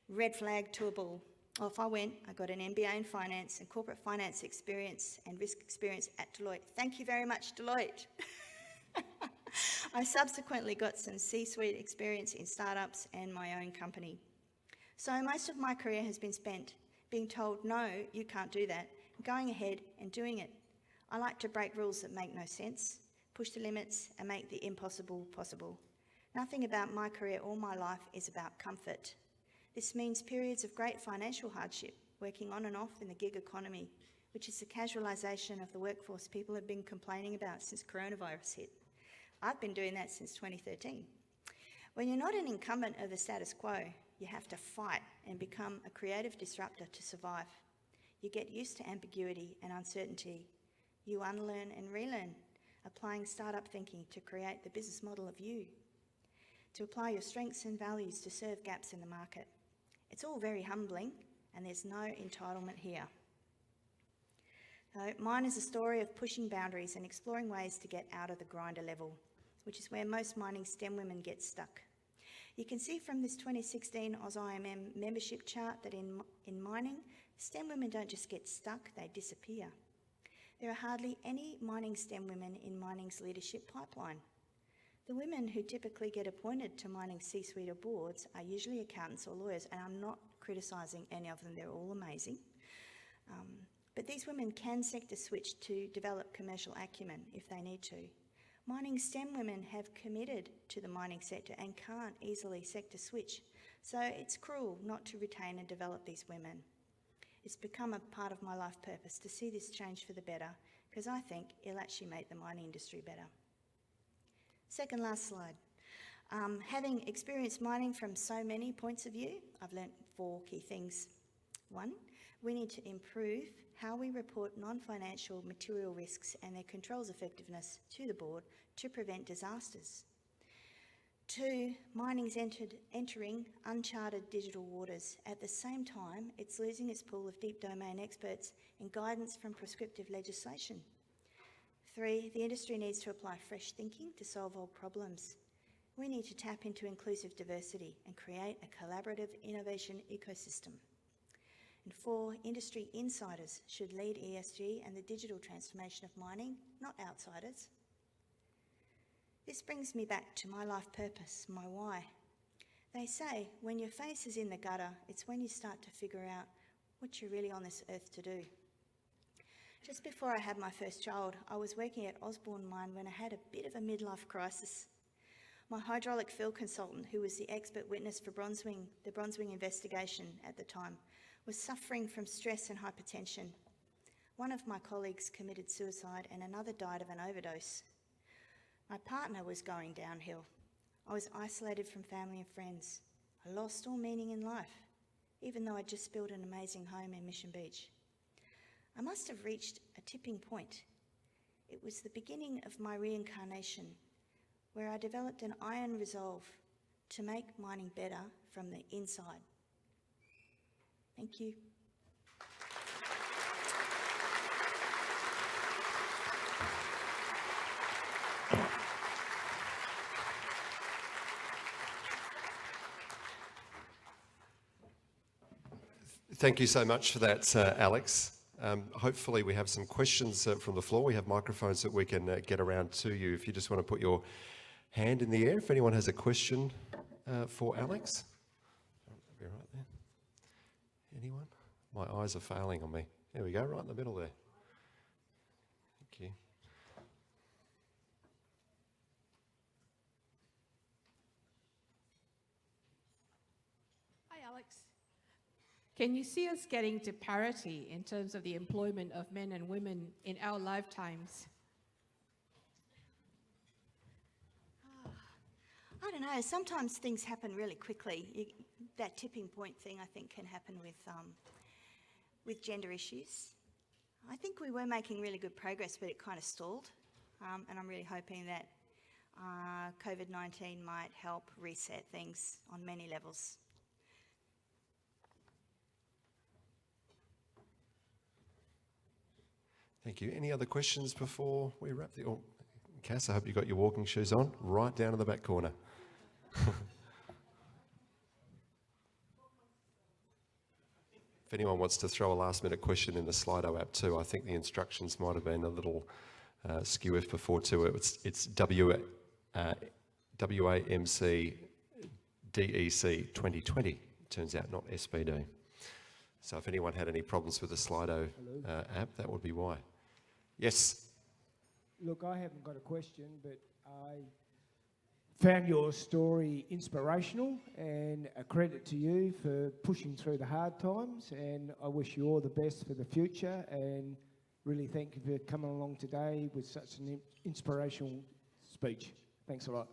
E: Red flag to a bull. Off I went. I got an MBA in finance and corporate finance experience and risk experience at Deloitte. Thank you very much, Deloitte. I subsequently got some C-suite experience in startups and my own company. So most of my career has been spent being told, no, you can't do that, going ahead and doing it. I like to break rules that make no sense, push the limits and make the impossible possible. Nothing about my career or my life is about comfort. This means periods of great financial hardship, working on and off in the gig economy, which is the casualisation of the workforce people have been complaining about since coronavirus hit. I've been doing that since 2013. When you're not an incumbent of the status quo, you have to fight and become a creative disruptor to survive. You get used to ambiguity and uncertainty. You unlearn and relearn, applying startup thinking to create the business model of you, to apply your strengths and values to serve gaps in the market. It's all very humbling, and there's no entitlement here. Mine is a story of pushing boundaries and exploring ways to get out of the grinder level, which is where most mining STEM women get stuck. You can see from this 2016 AusIMM membership chart that in mining, STEM women don't just get stuck, they disappear. There are hardly any mining STEM women in mining's leadership pipeline. The women who typically get appointed to mining C-suite or boards are usually accountants or lawyers, and I'm not criticising any of them, they're all amazing. But these women can sector switch to develop commercial acumen if they need to. Mining STEM women have committed to the mining sector and can't easily sector switch, so it's cruel not to retain and develop these women. It's become a part of my life purpose to see this change for the better, because I think it'll actually make the mining industry better. Second last slide. Having experienced mining from so many points of view, I've learnt 4 key things. 1, we need to improve how we report non-financial material risks and their controls effectiveness to the board to prevent disasters. 2, mining's entering uncharted digital waters. At the same time, it's losing its pool of deep domain experts and guidance from prescriptive legislation. 3, the industry needs to apply fresh thinking to solve old problems. We need to tap into inclusive diversity and create a collaborative innovation ecosystem. And 4, industry insiders should lead ESG and the digital transformation of mining, not outsiders. This brings me back to my life purpose, my why. They say when your face is in the gutter, it's when you start to figure out what you're really on this earth to do. Just before I had my first child, I was working at Osborne Mine when I had a bit of a midlife crisis. My hydraulic field consultant, who was the expert witness for the Bronzewing investigation at the time, was suffering from stress and hypertension. One of my colleagues committed suicide and another died of an overdose. My partner was going downhill. I was isolated from family and friends. I lost all meaning in life, even though I'd just built an amazing home in Mission Beach. I must have reached a tipping point. It was the beginning of my reincarnation, where I developed an iron resolve to make mining better from the inside. Thank you.
C: Thank you so much for that, Alex. Hopefully we have some questions from the floor. We have microphones that we can get around to you. If you just want to put your hand in the air, if anyone has a question for Alex. That'll be right there. Anyone? My eyes are failing on me. There we go, right in the middle there. Thank you.
F: Hi, Alex. Can you see us getting to parity in terms of the employment of men and women in our lifetimes?
E: I don't know, sometimes things happen really quickly. That tipping point thing, I think, can happen with gender issues. I think we were making really good progress, but it kind of stalled. And I'm really hoping that COVID-19 might help reset things on many levels.
C: Thank you. Any other questions before we wrap the... Oh, Cass, I hope you got your walking shoes on, right down in the back corner. If anyone wants to throw a last-minute question in the Slido app too, I think the instructions might have been a little skew if before too. It's WAMC DEC 2020, turns out, not SPD. So if anyone had any problems with the Slido app, that would be why. Yes?
G: Look, I haven't got a question, but I found your story inspirational, and a credit to you for pushing through the hard times, and I wish you all the best for the future, and really thank you for coming along today with such an inspirational speech. Thanks a lot.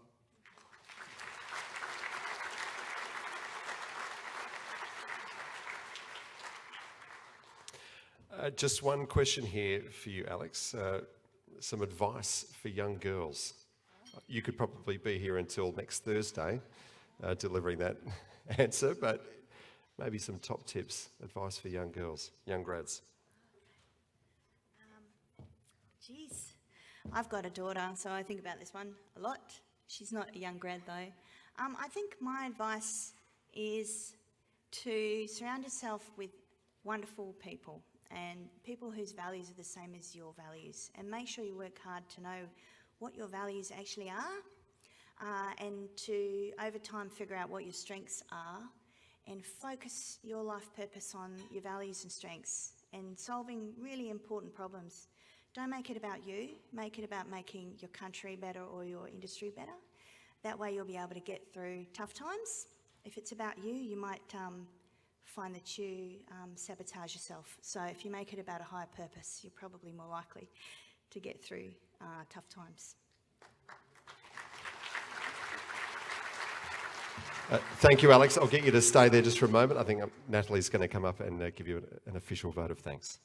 C: Just one question here for you, Alex. Some advice for young girls. You could probably be here until next Thursday delivering that answer, but maybe some top tips, advice for young girls, young grads.
E: Geez, I've got a daughter, so I think about this one a lot. She's not a young grad though. I think my advice is to surround yourself with wonderful people and people whose values are the same as your values, and make sure you work hard to know what your values actually are, and to over time figure out what your strengths are and focus your life purpose on your values and strengths and solving really important problems. Don't make it about you, make it about making your country better or your industry better. That way you'll be able to get through tough times. If it's about you, you might find that you sabotage yourself. So if you make it about a higher purpose, you're probably more likely to get through tough times.
C: Thank you, Alex. I'll get you to stay there just for a moment. I think Natalie's going to come up and give you an official vote of thanks.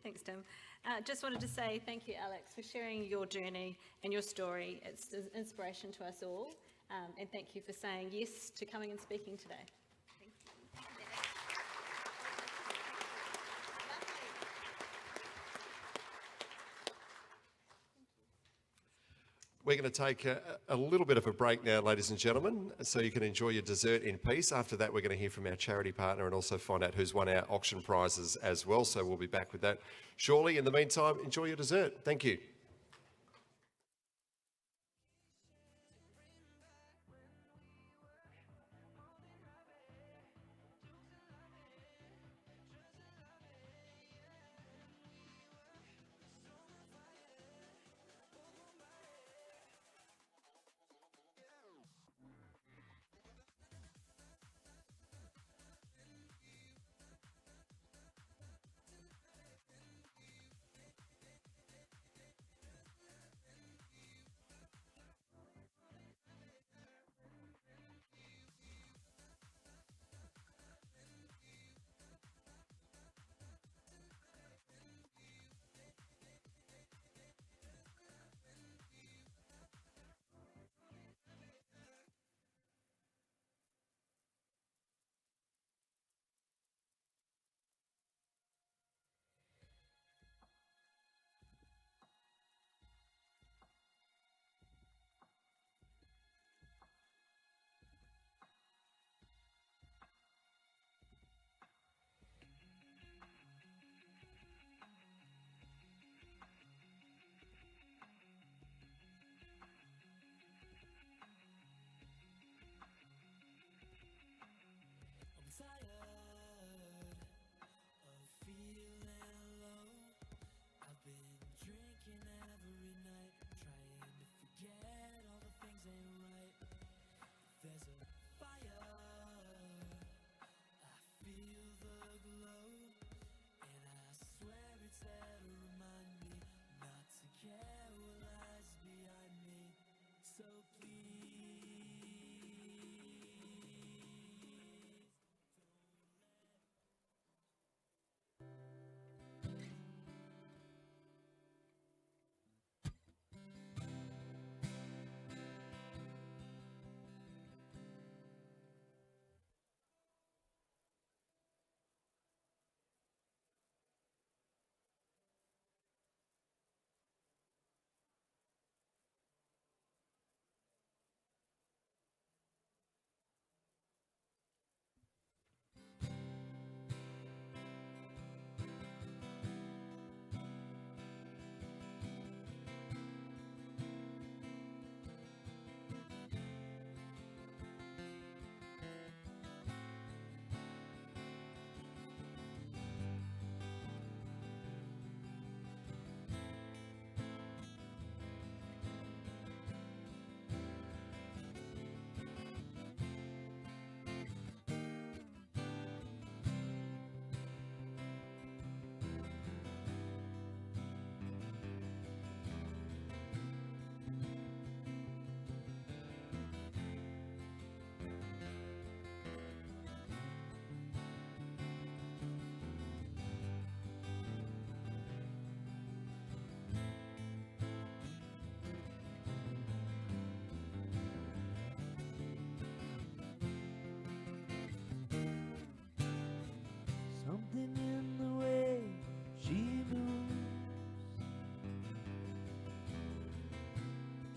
H: Thanks, Tim. Just wanted to say thank you, Alex, for sharing your journey and your story. It's an inspiration to us all. And thank you for saying yes to coming and speaking today.
C: We're going to take a little bit of a break now, ladies and gentlemen, so you can enjoy your dessert in peace. After that, we're going to hear from our charity partner and also find out who's won our auction prizes as well. So we'll be back with that shortly. In the meantime, enjoy your dessert. Thank you.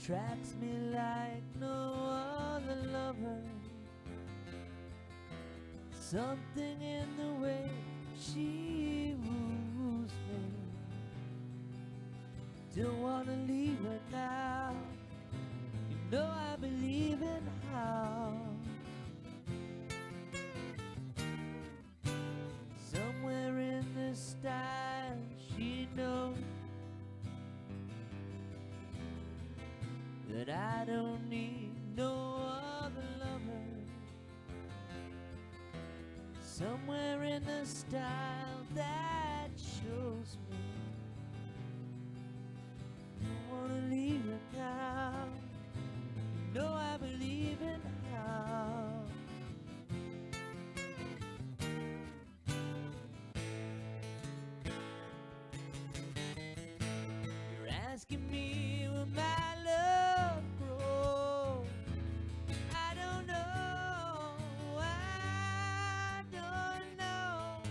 A: attracts me like no other lover. Something in the way she woos me. Don't wanna leave her now. You know I believe in how. Somewhere in the style she knows that I don't need no other lover. Somewhere in the style that shows me. Don't wanna leave it now. You know I believe in how. You're asking me will my love grow. I don't know, I don't know.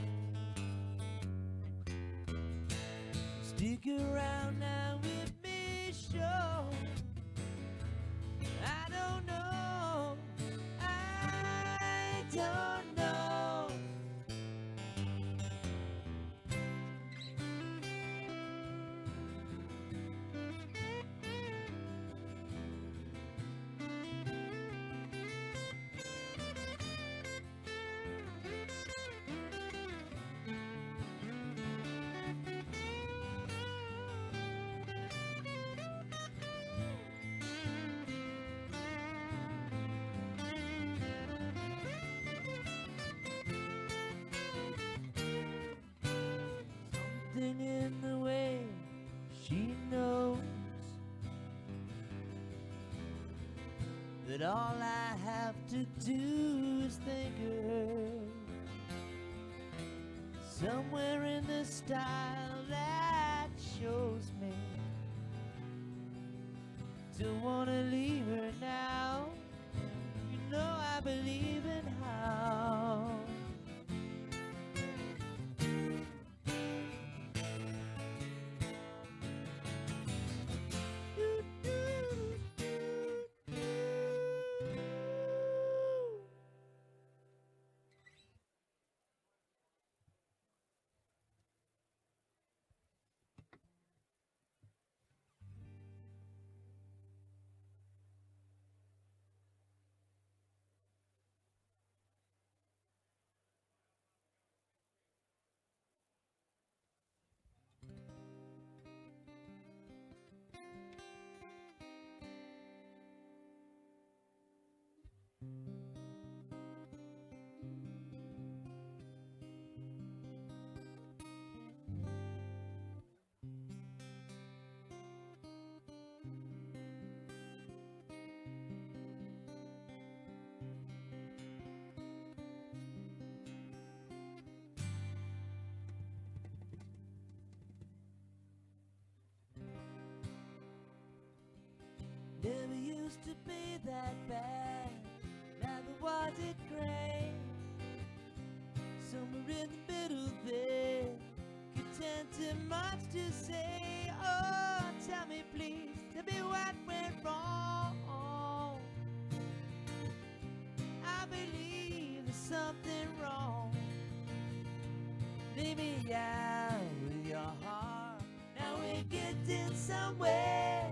A: Stick around now with me, show. I don't know, I don't know. Something in the way she knows that all I have to do is think of her. Somewhere in the style that shows me. Don't wanna leave her now. You know I believe in how. Never used to be that bad, never was it great. Somewhere in the middle there, contented much to say. Oh, tell me please, tell me what went wrong. I believe there's something wrong. Leave me out with your heart. Now we're getting somewhere.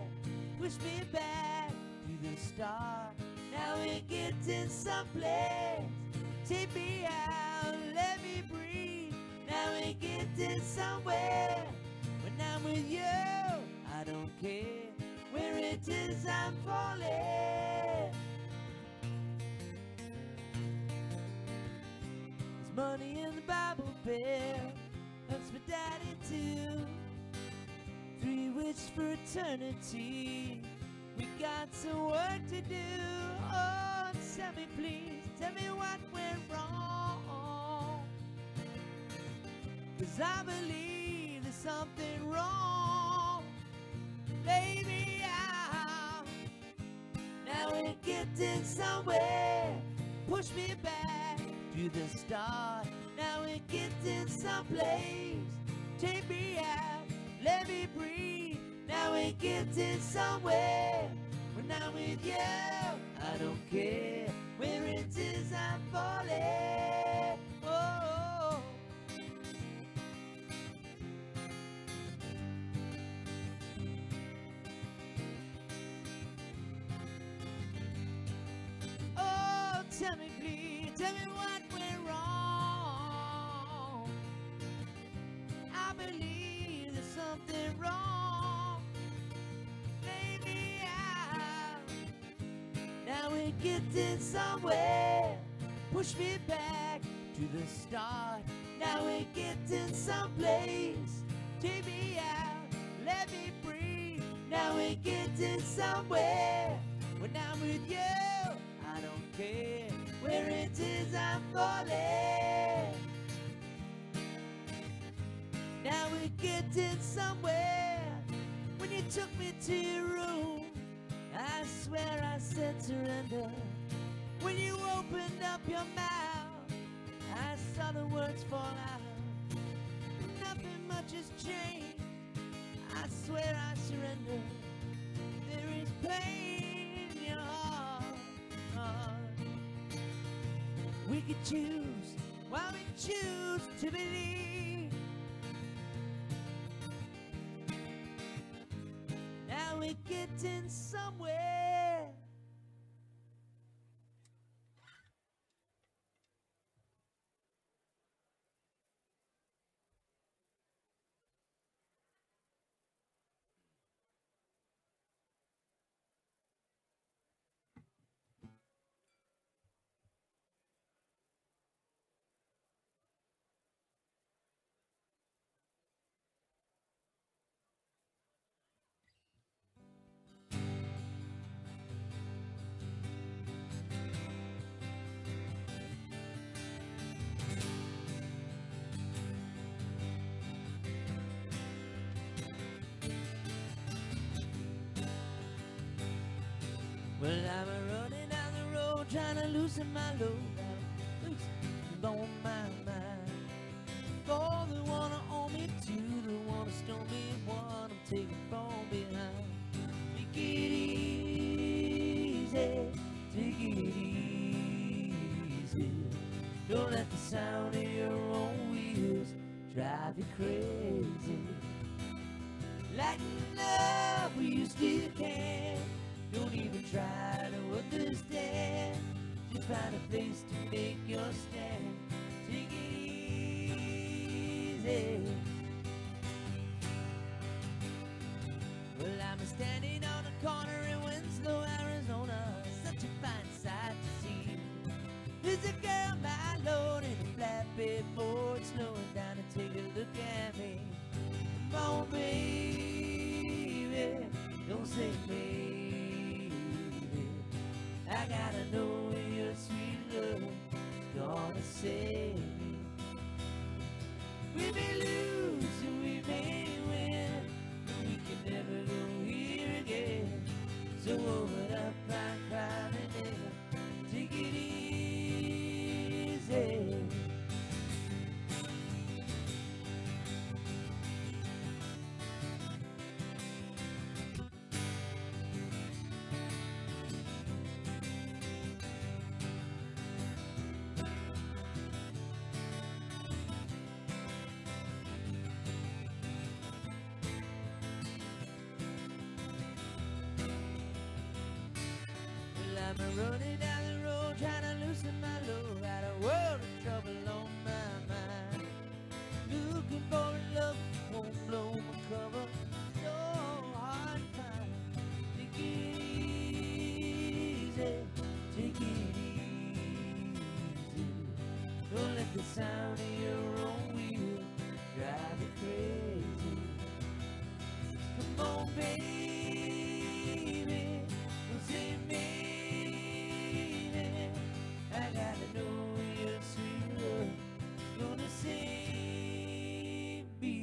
A: Push me back to the start. Now we're getting someplace. Take me out, let me breathe. Now we're getting somewhere. When I'm with you, I don't care where it is I'm falling. There's money in the Bible Belt, that's for daddy too. 3 wishes for eternity. We got some work to do. Oh, tell me please, tell me what went wrong. 'Cause I believe there's something wrong. Lay me out. Now we're getting somewhere. Push me back to the start. Now we're getting someplace. Take me out, let me breathe. Now we're getting somewhere. When I'm with you, I don't care where it is I'm falling. Oh, oh, tell me please, tell me what went wrong. I believe there's something wrong. Maybe now we're getting somewhere. Push me back to the start. Now we're getting someplace. Take me out, let me breathe. Now we're getting somewhere. When I'm with you, I don't care where it is I'm falling. Now we're getting somewhere. When you took me to your room, I swear I said surrender. When you opened up your mouth, I saw the words fall out. Nothing much has changed. I swear I surrender. There is pain in your heart. We could choose while we choose to believe. Now we're getting somewhere. Well, I'm running down the road trying to loosen my load. Loosen on my mind. For the one to own me, two the one to stone me, one I'm taking from behind. Take it easy, take it easy. Don't let the sound of your own wheels drive you crazy. Lighten up where you still can. Don't even try to understand. Just find a place to make your stand. Take it easy. Well, I'm standing on a corner in Winslow, Arizona. Such a fine sight to see. There's a girl, my lord, in a flatbed Ford, slowing down to take a look at me. Come on, baby, don't say maybe. I gotta know your sweet love is gonna save me. We may lose and we may win, but we can never go here again. So open up and cry and take it easy. I'm running down the road trying to loosen my load. Got a world of trouble on my mind. Looking for a love won't blow my cover. So hard to find. Take it easy, take it easy. Don't let the sound of your own wheel drive you crazy. Come on, baby, don't say me. I gotta know your sweet love gonna save me.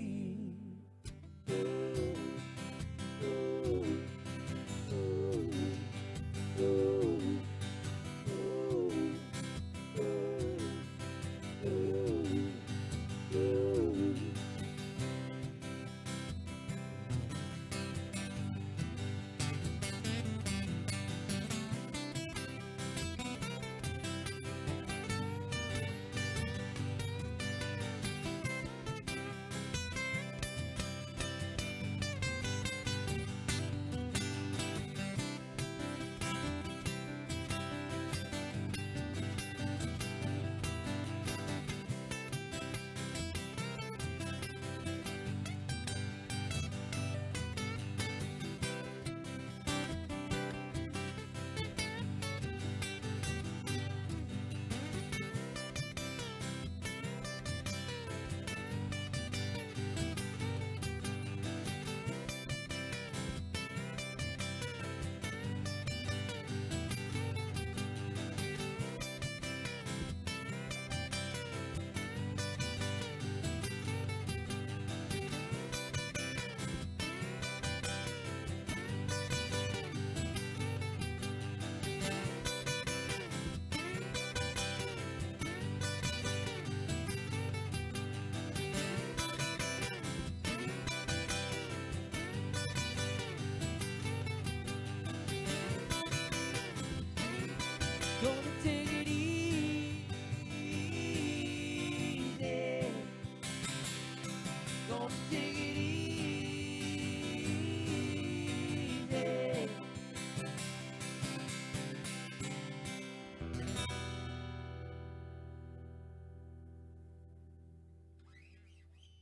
A: take it easy.
B: Good to see you too, Kelvin.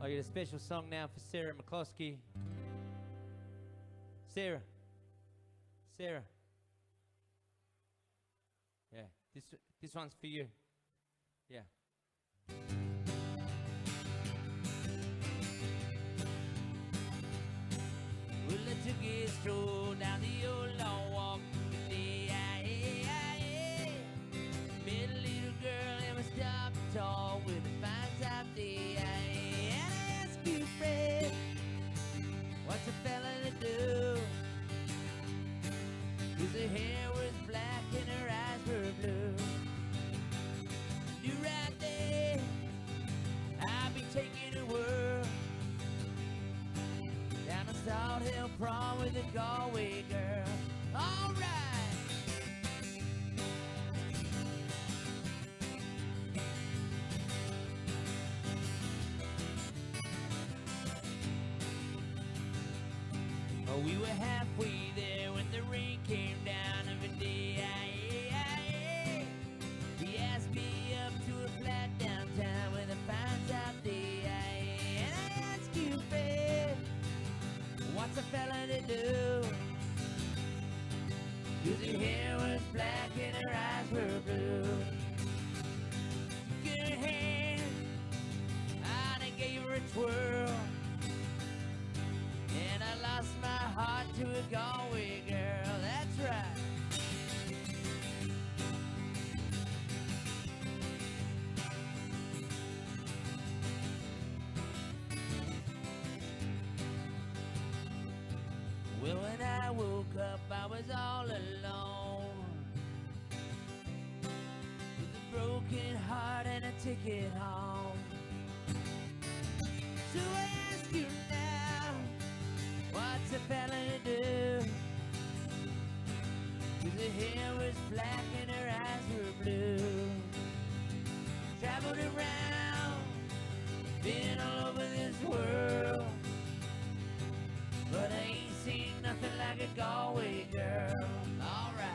B: I get a special song now for Sarah McCloskey. Sarah. Sarah. Yeah, this one's for you. Yeah. Well, I took a stroll down the old long walk with the I-A-I-A. Met a little girl and we stopped to talk with a fine top day. And I asked you, Fred, what's a fella to do? 'Cause her hair was black and her eyes were blue. You right there, I'll be taking the world down a Salt Hill prom with a Galway girl. All right. Oh, we were halfway there when the rain came down of a day. He asked me up to a flat downtown with a fine top day. And I asked you, Fred, what's a fella to do? 'Cause her hair was black and her eyes were blue. Took her hand and I gave her a twirl. And I lost my heart to a Galway girl, that's right. Well, when I woke up, I was all alone, with a broken heart and a ticket home. So I ask you now, what's a fella to do? 'cause her hair was black and her eyes were blue. Traveled around, been all over this world, but I ain't seen nothing like a Galway girl. All right.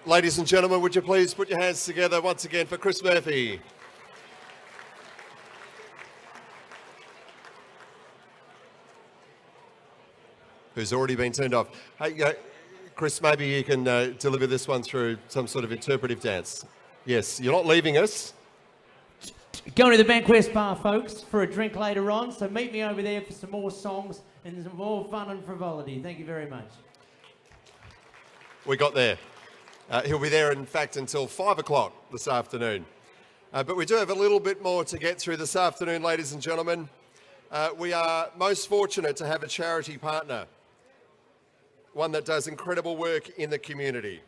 C: Ladies and gentlemen, would you please put your hands together once again for Chris Murphy. Who's already been turned off. Hey, Chris, maybe you can deliver this one through some sort of interpretive dance. Yes, you're not leaving us.
B: Going to the Banquest Bar, folks, for a drink later on, so meet me over there for some more songs and some more fun and frivolity. Thank you very much.
C: We got there. He'll be there, in fact, until 5 o'clock this afternoon. But we do have a little bit more to get through this afternoon, ladies and gentlemen. We are most fortunate to have a charity partner, one that does incredible work in the community.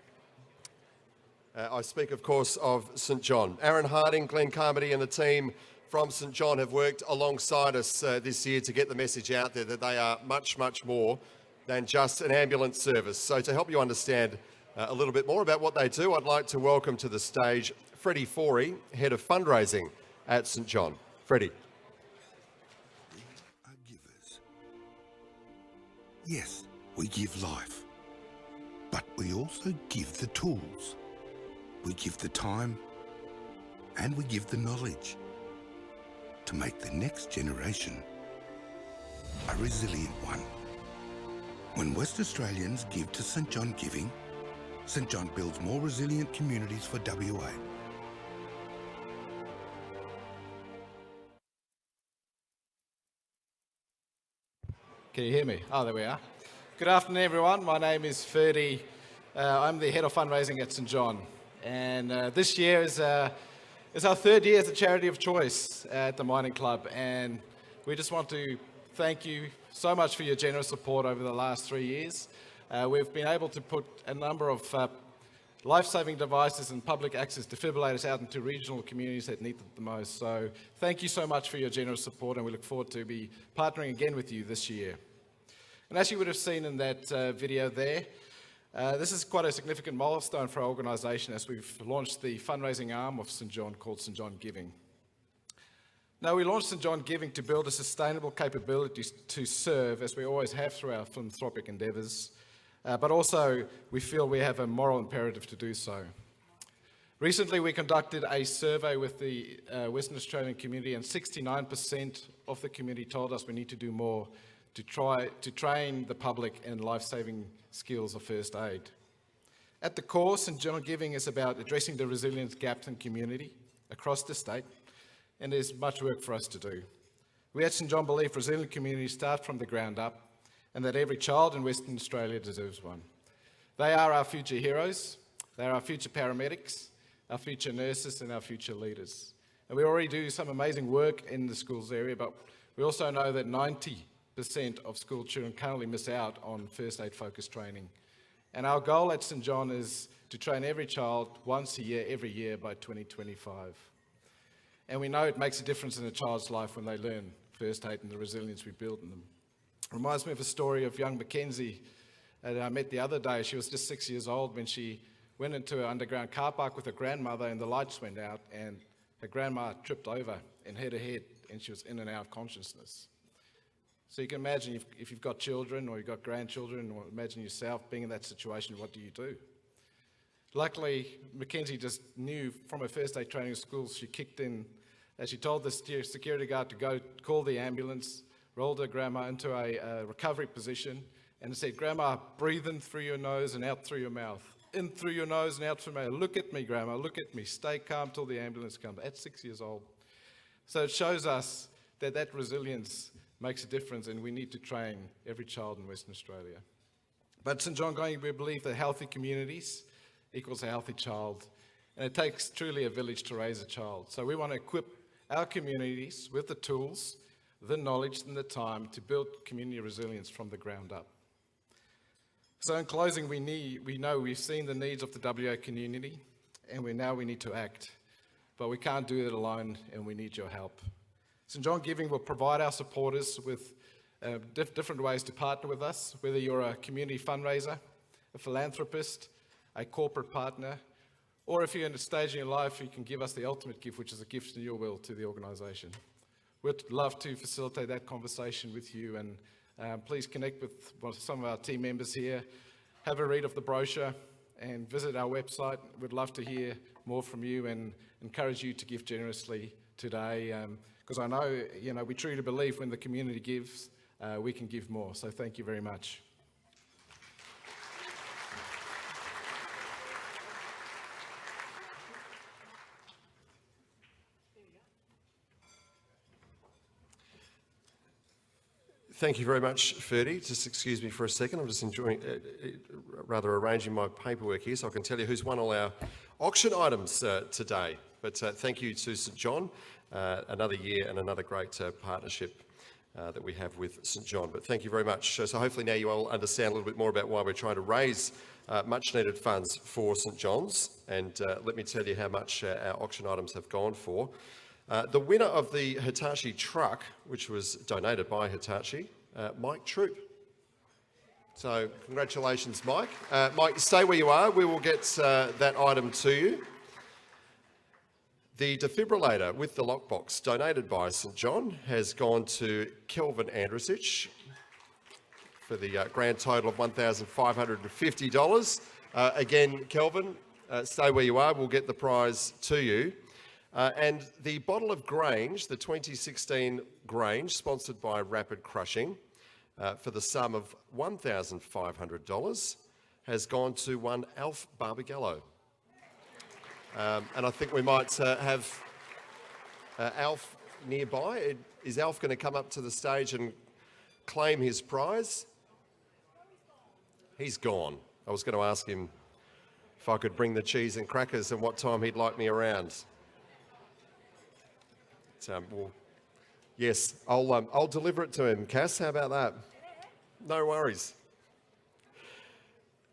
C: I speak, of course, of St John. Aaron Harding, Glenn Carmody and the team from St John have worked alongside us this year to get the message out there that they are much, much more than just an ambulance service. So to help you understand a little bit more about what they do, I'd like to welcome to the stage Freddie Forey, Head of Fundraising at St John. Freddie.
I: We are givers. Yes, we give life, but we also give the tools. We give the time and we give the knowledge to make the next generation a resilient one. When West Australians give to St John Giving, St John builds more resilient communities for WA.
J: Can you hear me? Oh, there we are. Good afternoon, everyone. My name is Ferdy. I'm the Head of Fundraising at St John. And this year is our third year as a charity of choice at the Mining Club. And we just want to thank you so much for your generous support over the last 3 years. We've been able to put a number of life-saving devices and public access defibrillators out into regional communities that need them the most. So thank you so much for your generous support, and we look forward to be partnering again with you this year. And as you would have seen in that video there, this is quite a significant milestone for our organisation as we've launched the fundraising arm of St John called St John Giving. Now, we launched St John Giving to build a sustainable capability to serve, as we always have through our philanthropic endeavours, but also we feel we have a moral imperative to do so. Recently, we conducted a survey with the Western Australian community, and 69% of the community told us we need to do more to try to train the public in life-saving skills of first aid. At the core, St John Giving is about addressing the resilience gaps in community across the state, and there's much work for us to do. We at St John believe resilient communities start from the ground up, and that every child in Western Australia deserves one. They are our future heroes, they are our future paramedics, our future nurses, and our future leaders. And we already do some amazing work in the schools area, but we also know that 90% of school children currently miss out on first aid focused training. And our goal at St John is to train every child once a year, every year by 2025. And we know it makes a difference in a child's life when they learn first aid and the resilience we build in them. It reminds me of a story of young Mackenzie that I met the other day. She was just 6 years old when she went into an underground car park with her grandmother, and the lights went out and her grandma tripped over and hit her head, and she was in and out of consciousness. So you can imagine if you've got children or you've got grandchildren, or imagine yourself being in that situation, what do you do? Luckily, Mackenzie just knew from her first day training at school, she kicked in, as she told the security guard to go call the ambulance, rolled her grandma into a recovery position, and said, "Grandma, breathe in through your nose and out through your mouth. In through your nose and out through your mouth. Look at me, Grandma, look at me. Stay calm till the ambulance comes." At 6 years old. So it shows us that that resilience makes a difference, and we need to train every child in Western Australia. But St John Going, we believe that healthy communities equals a healthy child, and it takes truly a village to raise a child. So we want to equip our communities with the tools, the knowledge, and the time to build community resilience from the ground up. So in closing, we know we've seen the needs of the WA community, and we need to act. But we can't do it alone, and we need your help. St John Giving will provide our supporters with different ways to partner with us, whether you're a community fundraiser, a philanthropist, a corporate partner, or if you're in a stage in your life, you can give us the ultimate gift, which is a gift in your will to the organisation. We'd love to facilitate that conversation with you, and please connect with some of our team members here, have a read of the brochure, and visit our website. We'd love to hear more from you and encourage you to give generously today, because I know, we truly believe when the community gives, we can give more. So thank you very much.
C: Thank you very much, Ferdy. Just excuse me for a second. I'm just arranging my paperwork here so I can tell you who's won all our auction items today. But thank you to St John, another year and another great partnership that we have with St John. But thank you very much. So hopefully now you all understand a little bit more about why we're trying to raise much needed funds for St John's. And let me tell you how much our auction items have gone for. The winner of the Hitachi truck, which was donated by Hitachi, Mike Troop. So congratulations, Mike. Mike, stay where you are. We will get that item to you. The defibrillator with the lockbox, donated by St John, has gone to Kelvin Andrusich for the grand total of $1,550. Again, Kelvin, stay where you are. We'll get the prize to you. And the bottle of Grange, the 2016 Grange, sponsored by Rapid Crushing, for the sum of $1,500, has gone to one Alf Barbagallo. And I think we might have Alf nearby. Is Alf going to come up to the stage and claim his prize? He's gone. I was going to ask him if I could bring the cheese and crackers and what time he'd like me around. Yes, I'll deliver it to him. Cass, how about that? No worries.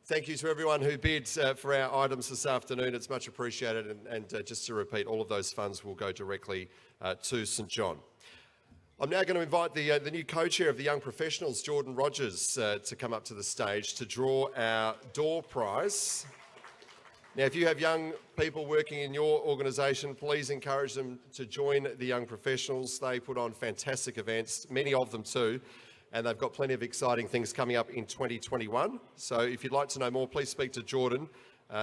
C: Thank you to everyone who bid for our items this afternoon. It's much appreciated. And just to repeat, all of those funds will go directly to St John. I'm now going to invite the new co-chair of the Young Professionals, Jordan Rogers, to come up to the stage to draw our door prize. Now, if you have young people working in your organisation, please encourage them to join the Young Professionals. They put on fantastic events, many of them too, and they've got plenty of exciting things coming up in 2021. So if you'd like to know more, please speak to Jordan,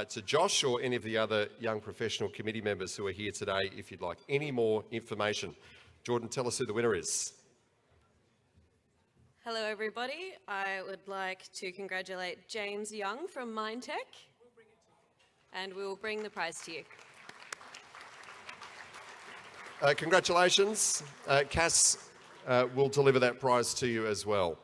C: to Josh, or any of the other Young Professional committee members who are here today if you'd like any more information. Jordan, tell us who the winner is.
K: Hello, everybody. I would like to congratulate James Young from Mindtech. And we will bring the prize to you.
C: Congratulations. Cass will deliver that prize to you as well.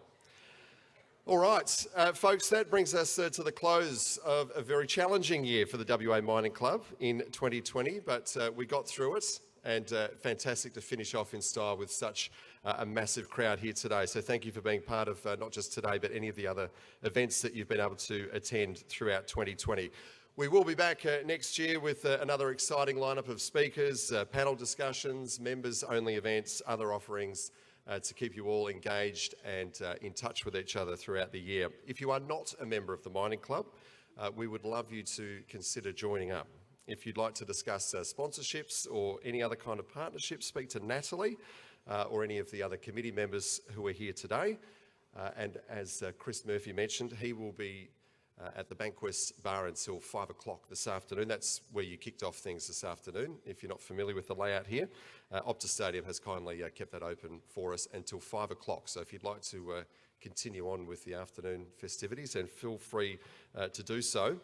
C: All right, folks, that brings us to the close of a very challenging year for the WA Mining Club in 2020, but we got through it, and fantastic to finish off in style with such a massive crowd here today. So thank you for being part of not just today, but any of the other events that you've been able to attend throughout 2020. We will be back next year with another exciting lineup of speakers, panel discussions, members-only events, other offerings to keep you all engaged and in touch with each other throughout the year. If you are not a member of the Mining Club, we would love you to consider joining up. If you'd like to discuss sponsorships or any other kind of partnership, speak to Natalie or any of the other committee members who are here today. And as Chris Murphy mentioned, he will be at the Banquest Bar until 5 o'clock this afternoon. That's where you kicked off things this afternoon, if you're not familiar with the layout here. Optus Stadium has kindly kept that open for us until 5 o'clock. So if you'd like to continue on with the afternoon festivities, then feel free to do so.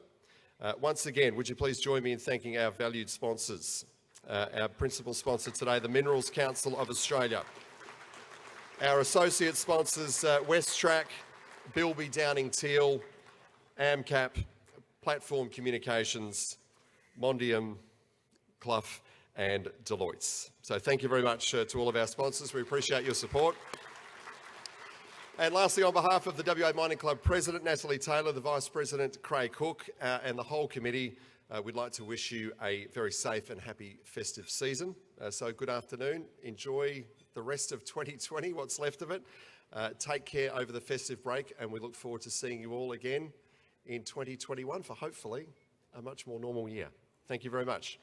C: Once again, would you please join me in thanking our valued sponsors. Our principal sponsor today, the Minerals Council of Australia. Our associate sponsors, Westrack, Bilby Downing Teal, AMCAP, Platform Communications, Mondium, Clough and Deloitte. So thank you very much to all of our sponsors. We appreciate your support. And lastly, on behalf of the WA Mining Club President, Natalie Taylor, the Vice President, Craig Cook, and the whole committee, we'd like to wish you a very safe and happy festive season. So good afternoon. Enjoy the rest of 2020, what's left of it. Take care over the festive break, and we look forward to seeing you all again in 2021 for hopefully a much more normal year. Thank you very much.